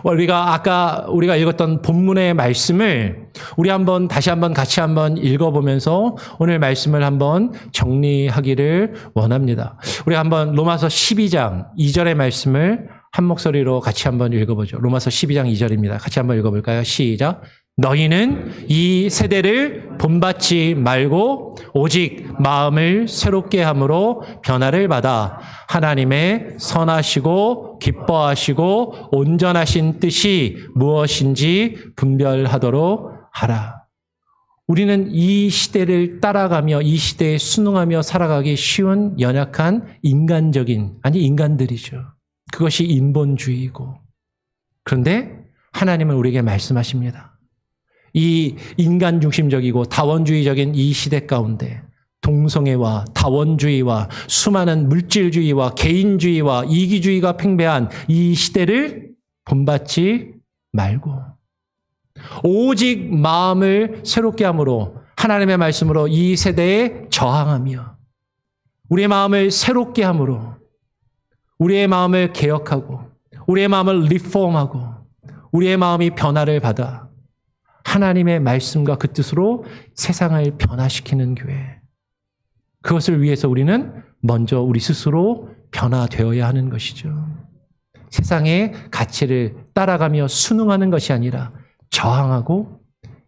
우리가 읽었던 본문의 말씀을 우리 다시 한번 같이 읽어보면서 오늘 말씀을 한번 정리하기를 원합니다. 우리 한번 로마서 12장 2절의 말씀을 한 목소리로 같이 한번 읽어보죠. 로마서 12장 2절입니다. 같이 한번 읽어볼까요? 시작. 너희는 이 세대를 본받지 말고 오직 마음을 새롭게 함으로 변화를 받아 하나님의 선하시고 기뻐하시고 온전하신 뜻이 무엇인지 분별하도록 하라. 우리는 이 시대를 따라가며 이 시대에 순응하며 살아가기 쉬운 연약한 인간들이죠. 그것이 인본주의이고. 그런데 하나님은 우리에게 말씀하십니다. 이 인간 중심적이고 다원주의적인 이 시대 가운데 동성애와 다원주의와 수많은 물질주의와 개인주의와 이기주의가 팽배한 이 시대를 본받지 말고 오직 마음을 새롭게 함으로 하나님의 말씀으로 이 세대에 저항하며 우리의 마음을 새롭게 함으로 우리의 마음을 개혁하고 우리의 마음을 리폼하고 우리의 마음이 변화를 받아 하나님의 말씀과 그 뜻으로 세상을 변화시키는 교회. 그것을 위해서 우리는 먼저 우리 스스로 변화되어야 하는 것이죠. 세상의 가치를 따라가며 순응하는 것이 아니라 저항하고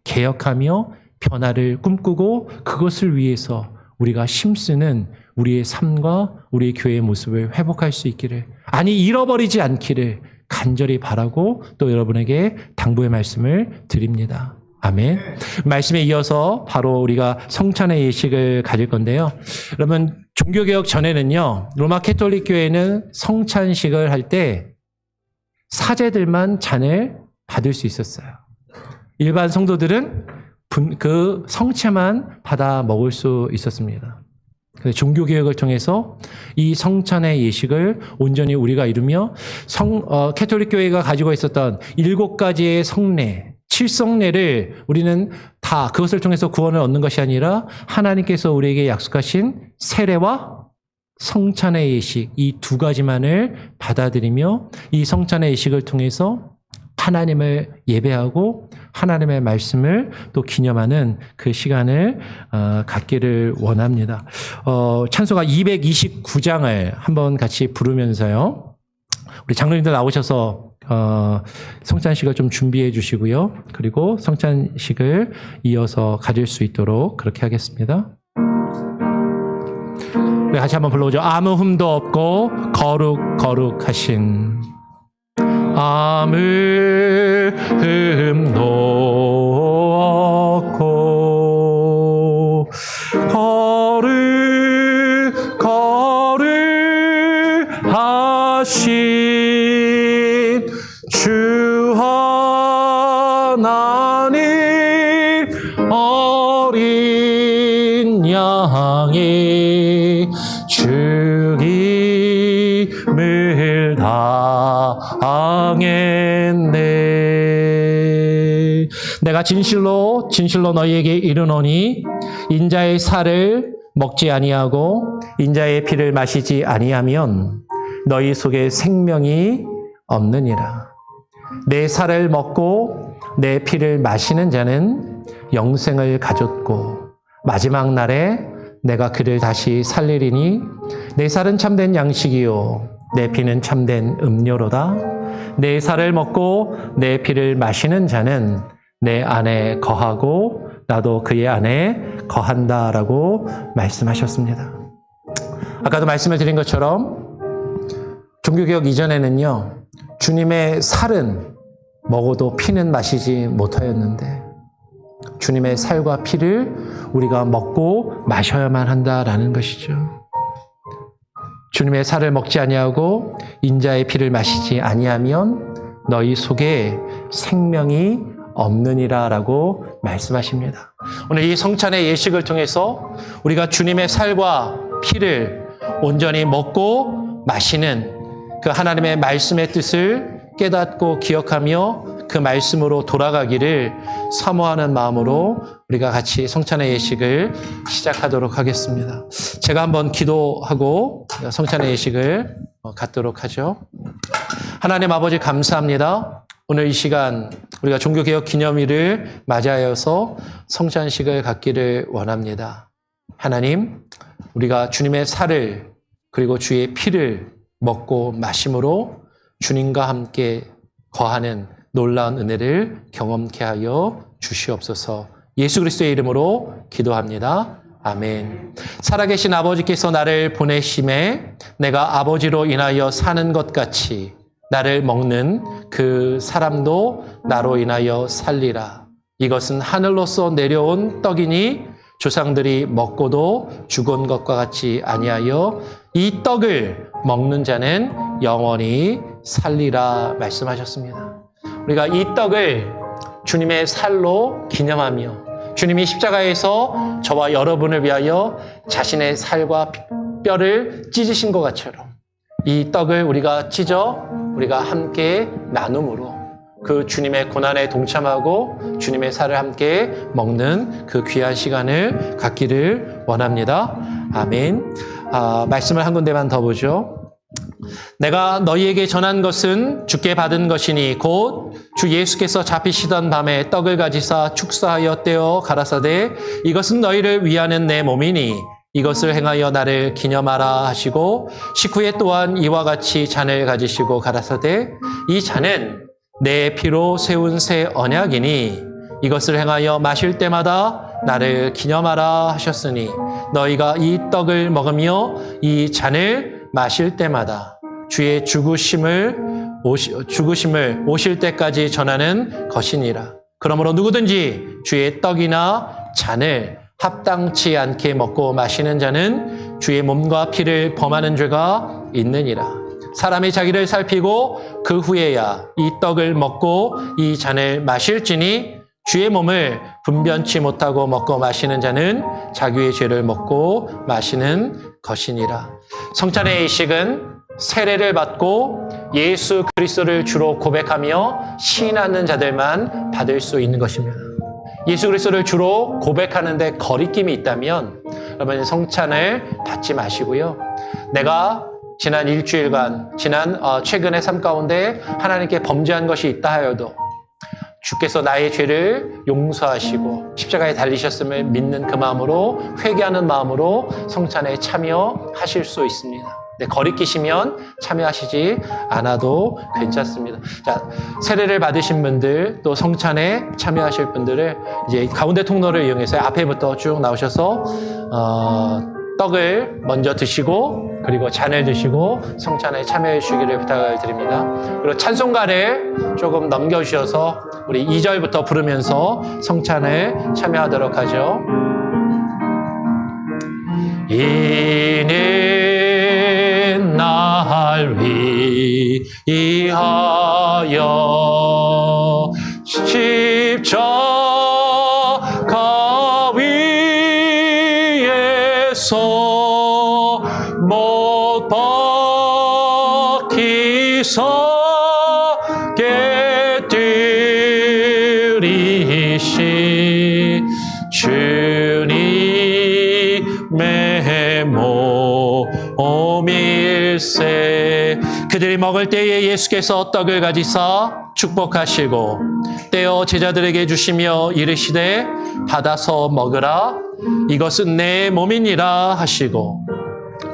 개혁하며 변화를 꿈꾸고 그것을 위해서 우리가 힘쓰는 우리의 삶과 우리의 교회의 모습을 회복할 수 있기를, 아니 잃어버리지 않기를 간절히 바라고 또 여러분에게 당부의 말씀을 드립니다. 아멘. 말씀에 이어서 바로 우리가 성찬의 예식을 가질 건데요. 여러분, 종교개혁 전에는요, 로마 캐톨릭 교회는 성찬식을 할 때 사제들만 잔을 받을 수 있었어요. 일반 성도들은 그 성체만 받아 먹을 수 있었습니다. 종교개혁을 통해서 이 성찬의 예식을 온전히 우리가 이루며 캐톨릭 교회가 가지고 있었던 7가지의 성례, 7성례를 우리는 다 그것을 통해서 구원을 얻는 것이 아니라 하나님께서 우리에게 약속하신 세례와 성찬의 예식, 이 2가지만을 받아들이며 이 성찬의 예식을 통해서 하나님을 예배하고 하나님의 말씀을 또 기념하는 그 시간을 갖기를 원합니다. 찬송가 229장을 한번 같이 부르면서요. 우리 장로님들 나오셔서 성찬식을 좀 준비해 주시고요. 그리고 성찬식을 이어서 가질 수 있도록 그렇게 하겠습니다. 우리 같이 한번 불러보죠. 아무 흠도 없고 거룩하신 아무 흠도 없고 거룩하신 주 하나님 어린 양이 죽임을 당했네. 내가 진실로 너희에게 이르노니 인자의 살을 먹지 아니하고 인자의 피를 마시지 아니하면 너희 속에 생명이 없느니라. 내 살을 먹고 내 피를 마시는 자는 영생을 가졌고 마지막 날에 내가 그를 다시 살리리니 내 살은 참된 양식이요 내 피는 참된 음료로다. 내 살을 먹고 내 피를 마시는 자는 내 안에 거하고 나도 그의 안에 거한다라고 말씀하셨습니다. 아까도 말씀을 드린 것처럼 종교개혁 이전에는요, 주님의 살은 먹어도 피는 마시지 못하였는데 주님의 살과 피를 우리가 먹고 마셔야만 한다라는 것이죠. 주님의 살을 먹지 아니하고 인자의 피를 마시지 아니하면 너희 속에 생명이 없느니라라고 말씀하십니다. 오늘 이 성찬의 예식을 통해서 우리가 주님의 살과 피를 온전히 먹고 마시는 그 하나님의 말씀의 뜻을 깨닫고 기억하며 그 말씀으로 돌아가기를 사모하는 마음으로 우리가 같이 성찬의 예식을 시작하도록 하겠습니다. 제가 한번 기도하고 성찬의 예식을 갖도록 하죠. 하나님 아버지 감사합니다. 오늘 이 시간 우리가 종교개혁 기념일을 맞이하여서 성찬식을 갖기를 원합니다. 하나님, 우리가 주님의 살을 그리고 주의 피를 먹고 마심으로 주님과 함께 거하는 놀라운 은혜를 경험케 하여 주시옵소서. 예수 그리스도의 이름으로 기도합니다. 아멘. 살아계신 아버지께서 나를 보내심에 내가 아버지로 인하여 사는 것 같이 나를 먹는 그 사람도 나로 인하여 살리라. 이것은 하늘로서 내려온 떡이니 조상들이 먹고도 죽은 것과 같이 아니하여 이 떡을 먹는 자는 영원히 살리라 말씀하셨습니다. 우리가 이 떡을 주님의 살로 기념하며 주님이 십자가에서 저와 여러분을 위하여 자신의 살과 뼈를 찢으신 것 같처럼 이 떡을 우리가 찢어 우리가 함께 나눔으로 그 주님의 고난에 동참하고 주님의 살을 함께 먹는 그 귀한 시간을 갖기를 원합니다. 아멘. 말씀을 한 군데만 더 보죠. 내가 너희에게 전한 것은 주께 받은 것이니 곧 주 예수께서 잡히시던 밤에 떡을 가지사 축사하여 떼어 가라사대 이것은 너희를 위하는 내 몸이니 이것을 행하여 나를 기념하라 하시고 식후에 또한 이와 같이 잔을 가지시고 가라사대 이 잔은 내 피로 세운 새 언약이니 이것을 행하여 마실 때마다 나를 기념하라 하셨으니 너희가 이 떡을 먹으며 이 잔을 마실 때마다 주의 죽으심을 오실 때까지 전하는 것이니라. 그러므로 누구든지 주의 떡이나 잔을 합당치 않게 먹고 마시는 자는 주의 몸과 피를 범하는 죄가 있느니라. 사람이 자기를 살피고 그 후에야 이 떡을 먹고 이 잔을 마실지니 주의 몸을 분변치 못하고 먹고 마시는 자는 자기의 죄를 먹고 마시는 것이니라. 성찬의 의식은 세례를 받고 예수 그리스도를 주로 고백하며 시인하는 자들만 받을 수 있는 것입니다. 예수 그리스도를 주로 고백하는데 거리낌이 있다면 여러분 성찬을 받지 마시고요. 내가 지난 일주일간, 최근의 삶 가운데 하나님께 범죄한 것이 있다 하여도 주께서 나의 죄를 용서하시고 십자가에 달리셨음을 믿는 그 마음으로 회개하는 마음으로 성찬에 참여하실 수 있습니다. 거리끼시면 참여하시지 않아도 괜찮습니다. 자, 세례를 받으신 분들 또 성찬에 참여하실 분들을 이제 가운데 통로를 이용해서 앞에부터 쭉 나오셔서 떡을 먼저 드시고 그리고 잔을 드시고 성찬에 참여해 주시기를 부탁을 드립니다. 그리고 찬송가를 조금 넘겨주셔서 우리 2절부터 부르면서 성찬에 참여하도록 하죠. 이는 날 위하여 십자가 위에서 못 박히사 깨뜨리신 주님의 몸일세. 그들이 먹을 때에 예수께서 떡을 가지사 축복하시고 떼어 제자들에게 주시며 이르시되 받아서 먹으라. 이것은 내 몸이니라 하시고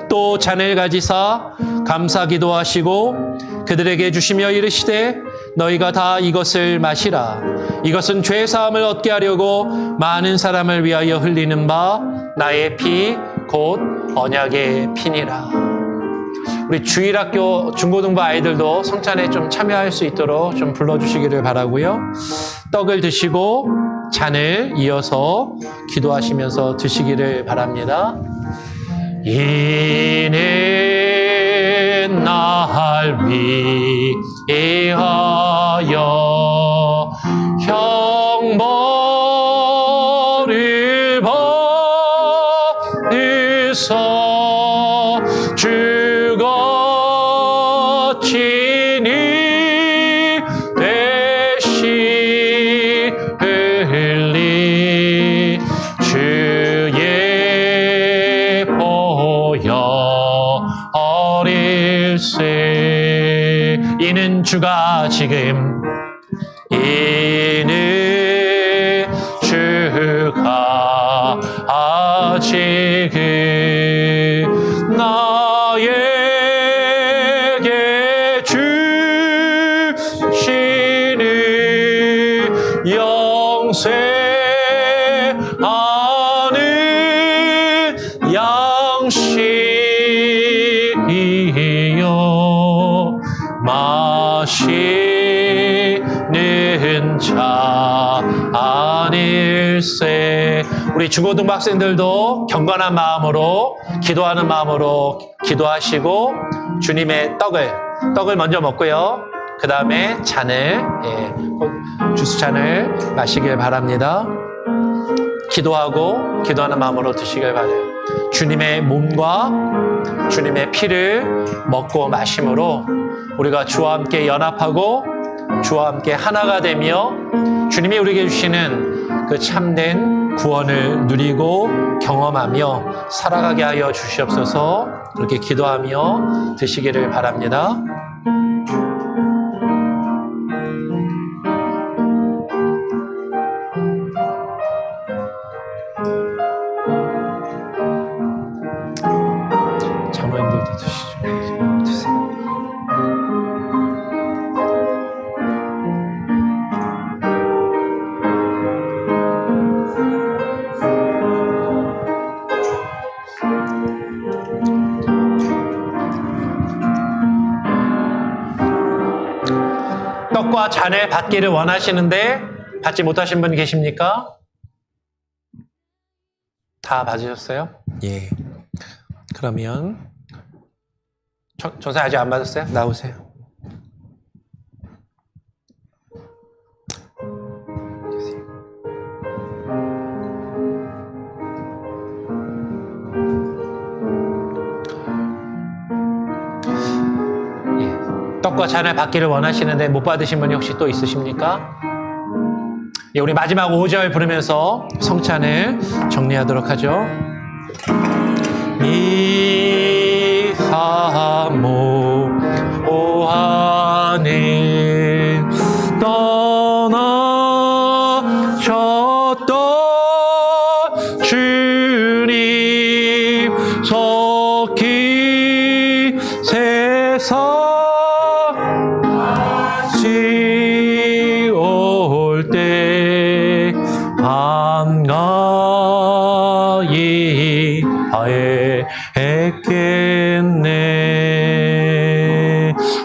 또 잔을 가지사 감사 기도하시고 그들에게 주시며 이르시되 너희가 다 이것을 마시라. 이것은 죄 사함을 얻게 하려고 많은 사람을 위하여 흘리는 바 나의 피 곧 언약의 피니라. 우리 주일학교 중고등부 아이들도 성찬에 좀 참여할 수 있도록 좀 불러주시기를 바라고요. 떡을 드시고 잔을 이어서 기도하시면서 드시기를 바랍니다. 이는 날 위하여 형벌을 받으사 주거친이 되시 흘리 주의 보혈일세. 이는 주가 지금 이는 주가 지금 나에게 주시는 영생하는 양식이요 마시는 자 아닐세. 우리 중고등부 학생들도 경건한 마음으로 기도하는 마음으로 기도하시고 주님의 떡을 먼저 먹고요. 그 다음에 잔을 주스잔을 마시길 바랍니다. 기도하고 기도하는 마음으로 드시길 바라요. 주님의 몸과 주님의 피를 먹고 마심으로 우리가 주와 함께 연합하고 주와 함께 하나가 되며 주님이 우리에게 주시는 그 참된 구원을 누리고 경험하며 살아가게 하여 주시옵소서. 그렇게 기도하며 드시기를 바랍니다. 장로님들도 드시죠. 드세요. 떡과 잔을 받기를 원하시는데 받지 못하신 분 계십니까? 다 받으셨어요? 예. 그러면 전사 아직 안 받았어요? 나오세요. 떡과 잔을 받기를 원하시는데 못 받으신 분이 혹시 또 있으십니까? 예, 우리 마지막 5절 부르면서 성찬을 정리하도록 하죠. 미사모 오하는 떠나셨던 주님 속히 세상 올 때 한가히 하했겠네.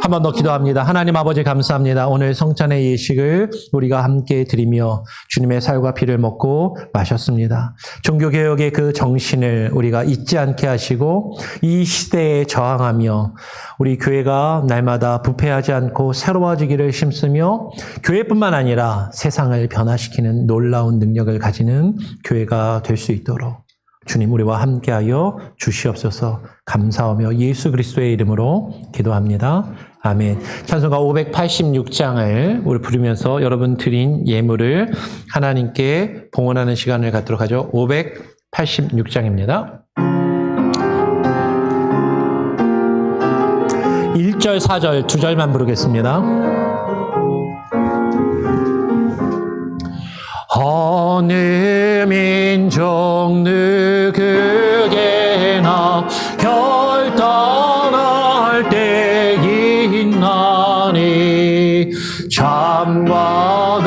한 번 더 기도합니다. 하나님 아버지 감사합니다. 오늘 성찬의 예식을 우리가 함께 드리며 주님의 살과 피를 먹고 마셨습니다. 종교개혁의 그 정신을 우리가 잊지 않게 하시고 이 시대에 저항하며 우리 교회가 날마다 부패하지 않고 새로워지기를 힘쓰며 교회뿐만 아니라 세상을 변화시키는 놀라운 능력을 가지는 교회가 될 수 있도록 주님 우리와 함께하여 주시옵소서. 감사하며 예수 그리스도의 이름으로 기도합니다. 아멘. 찬송가 586장을 우리 부르면서 여러분 드린 예물을 하나님께 봉헌하는 시간을 갖도록 하죠. 586장입니다. 1절, 4절, 2절만 부르겠습니다. 어느 민족 누구게나 결단할 때 있나니 참과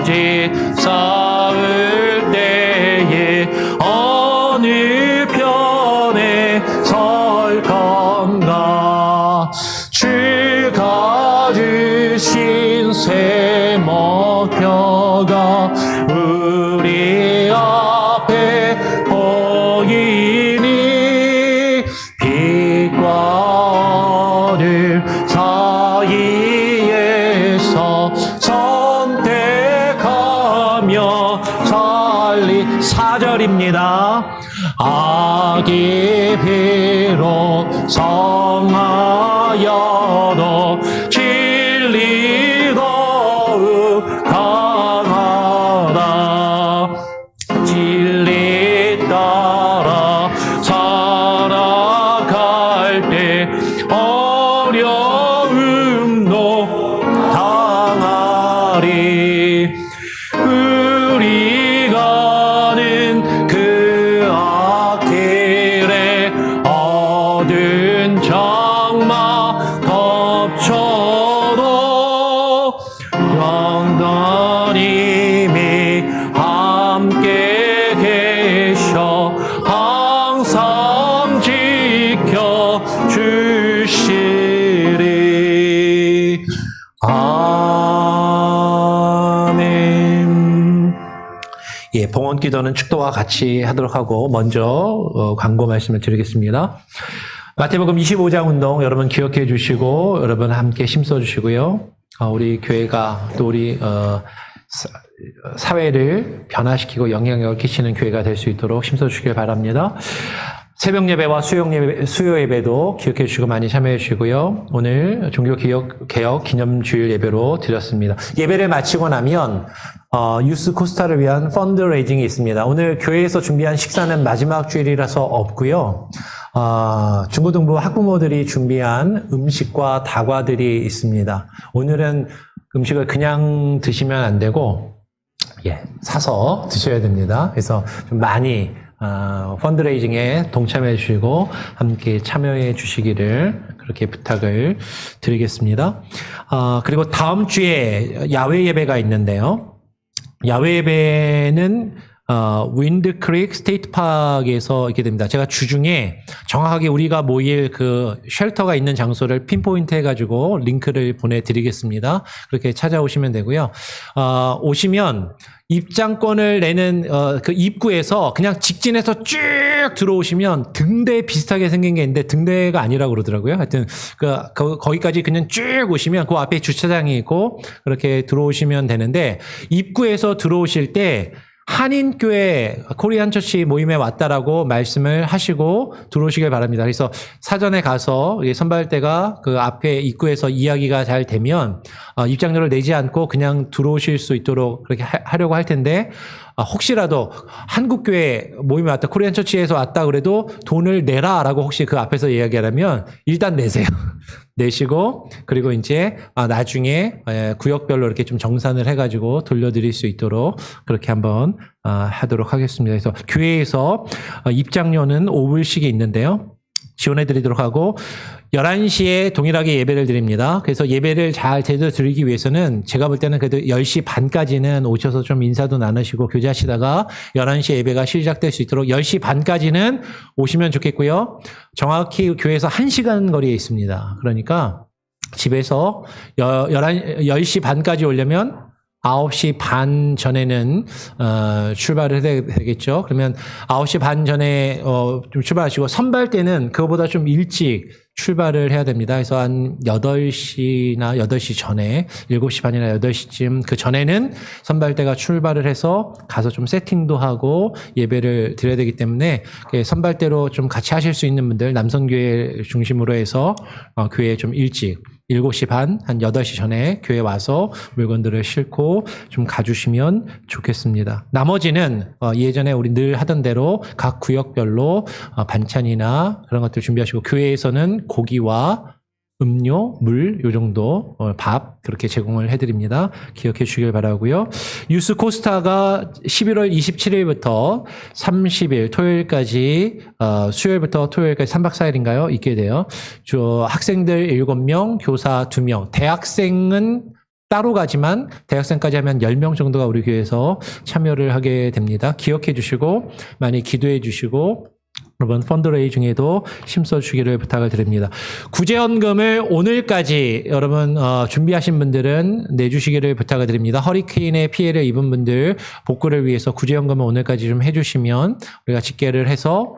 거짓 싸울 때에 어느 편에 설 건가 주가 주신 새 목표가 우리 앞에 보이니 빛과 어둠 사이에서 선택하며 살리 4절입니다. 악이 비록 성하여도 진리 더욱 강하다. 진리 따라 살아갈 때 어려움도 당하리. 우리 가는 그 앞길에 어두운 장막 덮쳐도 영원히 함께 계셔 항상 지켜주시리. 아멘. 예, 봉헌 기도는 축도와 같이 하도록 하고 먼저 광고 말씀을 드리겠습니다. 마태복음 25장 운동 여러분 기억해 주시고 여러분 함께 심써 주시고요. 우리 교회가 또 우리 사회를 변화시키고 영향력을 끼치는 교회가 될 수 있도록 심써 주시길 바랍니다. 새벽 예배와 수요 예배도 기억해 주시고 많이 참여해 주시고요. 오늘 종교개혁 기념주일 예배로 드렸습니다. 예배를 마치고 나면 유스 코스타를 위한 펀드레이징이 있습니다. 오늘 교회에서 준비한 식사는 마지막 주일이라서 없고요. 중고등부 학부모들이 준비한 음식과 다과들이 있습니다. 오늘은 음식을 그냥 드시면 안 되고 사서 드셔야 됩니다. 그래서 좀 많이 펀드레이징에 동참해 주시고 함께 참여해 주시기를 그렇게 부탁을 드리겠습니다. 그리고 다음 주에 야외 예배가 있는데요. 야외 예배는 윈드 크릭 스테이트 파크에서 있게 됩니다. 제가 주중에 정확하게 우리가 모일 그 쉘터가 있는 장소를 핀포인트 해가지고 링크를 보내드리겠습니다. 그렇게 찾아오시면 되고요. 오시면 입장권을 내는 그 입구에서 그냥 직진해서 쭉 들어오시면 등대 비슷하게 생긴 게 있는데 등대가 아니라고 그러더라고요. 하여튼 거기까지 그냥 쭉 오시면 그 앞에 주차장이 있고 그렇게 들어오시면 되는데 입구에서 들어오실 때 한인교회 코리안 처치 모임에 왔다라고 말씀을 하시고 들어오시길 바랍니다. 그래서 사전에 가서 선발대가 그 앞에 입구에서 이야기가 잘 되면 입장료를 내지 않고 그냥 들어오실 수 있도록 그렇게 하려고 할 텐데 혹시라도 한국교회 모임에 왔다, 코리안 처치에서 왔다 그래도 돈을 내라라고 혹시 그 앞에서 이야기하려면 일단 내세요. 내시고 그리고 이제 나중에 구역별로 이렇게 좀 정산을 해가지고 돌려드릴 수 있도록 그렇게 한번 하도록 하겠습니다. 그래서 교회에서 입장료는 5불씩이 있는데요. 지원해드리도록 하고 11시에 동일하게 예배를 드립니다. 그래서 예배를 잘 제대로 드리기 위해서는 제가 볼 때는 그래도 10시 반까지는 오셔서 좀 인사도 나누시고 교제하시다가 11시에 예배가 시작될 수 있도록 10시 반까지는 오시면 좋겠고요. 정확히 교회에서 1시간 거리에 있습니다. 그러니까 집에서 10시 반까지 오려면 9시 반 전에는 출발을 해야 되겠죠. 그러면 9시 반 전에 좀 출발하시고 선발 때는 그거보다 좀 일찍 출발을 해야 됩니다. 그래서 한 8시나 8시 전에 7시 반이나 8시쯤 그 전에는 선발대가 출발을 해서 가서 좀 세팅도 하고 예배를 드려야 되기 때문에 선발대로 좀 같이 하실 수 있는 분들 남성교회 중심으로 해서 교회에 좀 일찍 7시 반, 한 8시 전에 교회 와서 물건들을 싣고 좀 가주시면 좋겠습니다. 나머지는 예전에 우리 늘 하던 대로 각 구역별로 반찬이나 그런 것들 준비하시고 교회에서는 고기와 음료, 물, 요 정도, 밥, 그렇게 제공을 해드립니다. 기억해 주시길 바라고요. 유스 코스타가 11월 27일부터 30일, 토요일까지, 수요일부터 토요일까지 3박 4일인가요? 있게 돼요. 학생들 7명, 교사 2명, 대학생은 따로 가지만 대학생까지 하면 10명 정도가 우리 교회에서 참여를 하게 됩니다. 기억해 주시고, 많이 기도해 주시고, 여러분 펀드레이징에도 힘써 주기를 부탁을 드립니다. 구제헌금을 오늘까지 여러분 준비하신 분들은 내주시기를 부탁을 드립니다. 허리케인의 피해를 입은 분들 복구를 위해서 구제헌금을 오늘까지 좀 해주시면 우리가 집계를 해서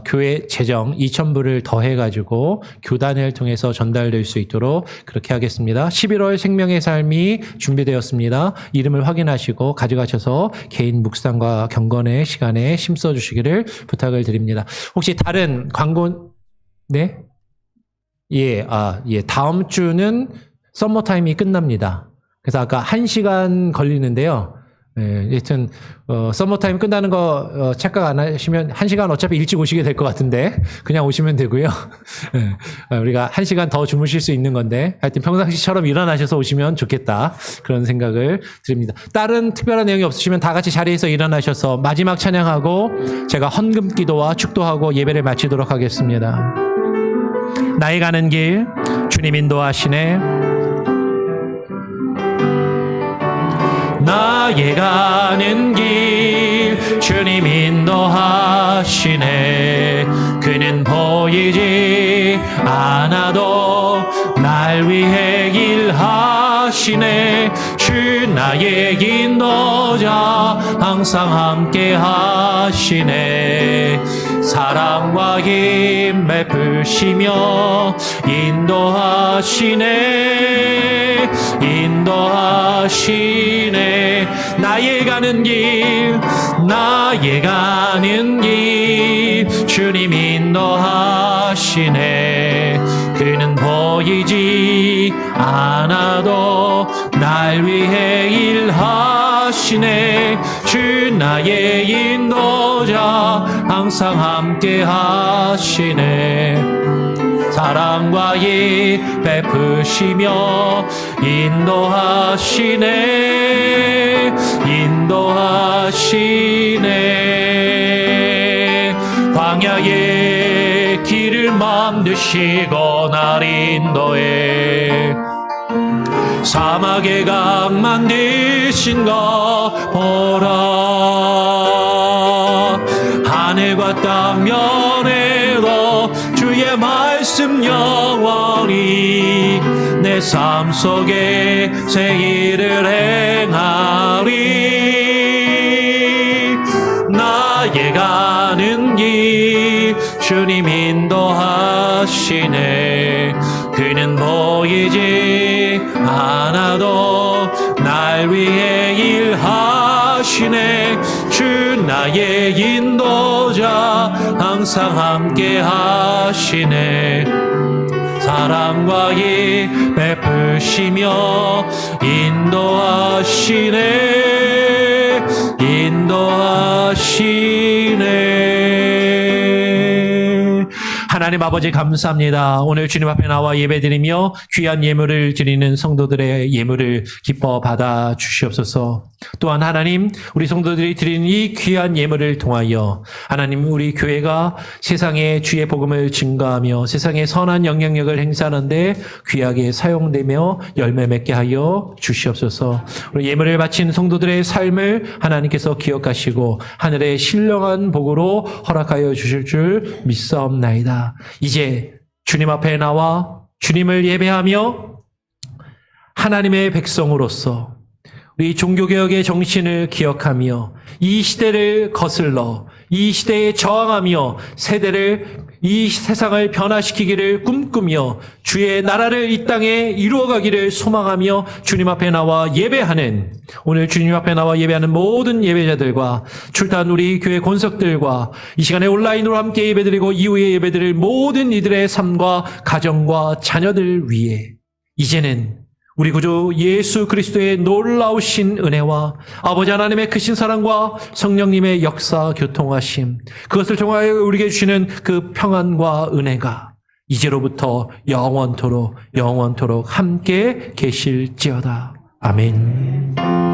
교회 재정 2,000불을 더해가지고 교단을 통해서 전달될 수 있도록 그렇게 하겠습니다. 11월 생명의 삶이 준비되었습니다. 이름을 확인하시고 가져가셔서 개인 묵상과 경건의 시간에 힘써 주시기를 부탁을 드립니다. 혹시 다른 광고, 네? 예, 다음 주는 썸머타임이 끝납니다. 그래서 아까 1시간 걸리는데요. 예, 여튼, 썸머타임 끝나는 거, 착각 안 하시면 1시간 어차피 일찍 오시게 될 것 같은데, 그냥 오시면 되고요. 예, 우리가 1시간 더 주무실 수 있는 건데, 하여튼 평상시처럼 일어나셔서 오시면 좋겠다. 그런 생각을 드립니다. 다른 특별한 내용이 없으시면 다 같이 자리에서 일어나셔서 마지막 찬양하고, 제가 헌금 기도와 축도하고 예배를 마치도록 하겠습니다. 나의 가는 길, 주님 인도하시네. 나의 가는 길 주님 인도하시네. 그는 보이지 않아도 날 위해 일하시네. 주 나의 인도자 항상 함께 하시네. 사랑과 힘 베푸시며 인도하시네. 인도하시네. 나의 가는 길, 나의 가는 길 주님 인도하시네. 그는 보이지 않아도 날 위해 일하시네. 주 나의 인도자 항상 함께 하시네. 사랑과 이 베푸시며 인도하시네. 인도하시네. 광야의 길을 만드시고 날 인도해. 사막의 강 만드신 거 보라. 하늘과 땅 면에도 주의 말씀 영원히 내 삶 속에 새 일을 행하리. 나의 가는 길 주님 인도하시네. 그는 보이지 않아도 날 위해 일하시네. 주 나의 인도자 항상 함께 하시네. 사랑과 이 베푸시며 인도하시네. 인도하시네. 하나님 아버지 감사합니다. 오늘 주님 앞에 나와 예배드리며 귀한 예물을 드리는 성도들의 예물을 기뻐 받아 주시옵소서. 또한 하나님, 우리 성도들이 드리는 이 귀한 예물을 통하여 하나님, 우리 교회가 세상에 주의 복음을 증거하며 세상에 선한 영향력을 행사하는데 귀하게 사용되며 열매 맺게 하여 주시옵소서. 우리 예물을 바친 성도들의 삶을 하나님께서 기억하시고 하늘의 신령한 복으로 허락하여 주실 줄 믿사옵나이다. 이제 주님 앞에 나와 주님을 예배하며 하나님의 백성으로서 우리 종교개혁의 정신을 기억하며 이 시대를 거슬러 이 시대에 저항하며 이 세상을 변화시키기를 꿈꾸며 주의 나라를 이 땅에 이루어가기를 소망하며 주님 앞에 나와 예배하는, 오늘 주님 앞에 나와 예배하는 모든 예배자들과 출타한 우리 교회 권석들과 이 시간에 온라인으로 함께 예배드리고 이후에 예배드릴 모든 이들의 삶과 가정과 자녀들 위해 이제는 우리 구주 예수 그리스도의 놀라우신 은혜와 아버지 하나님의 크신 사랑과 성령님의 역사 교통하심, 그것을 통하여 우리에게 주시는 그 평안과 은혜가 이제로부터 영원토록 함께 계실지어다. 아멘.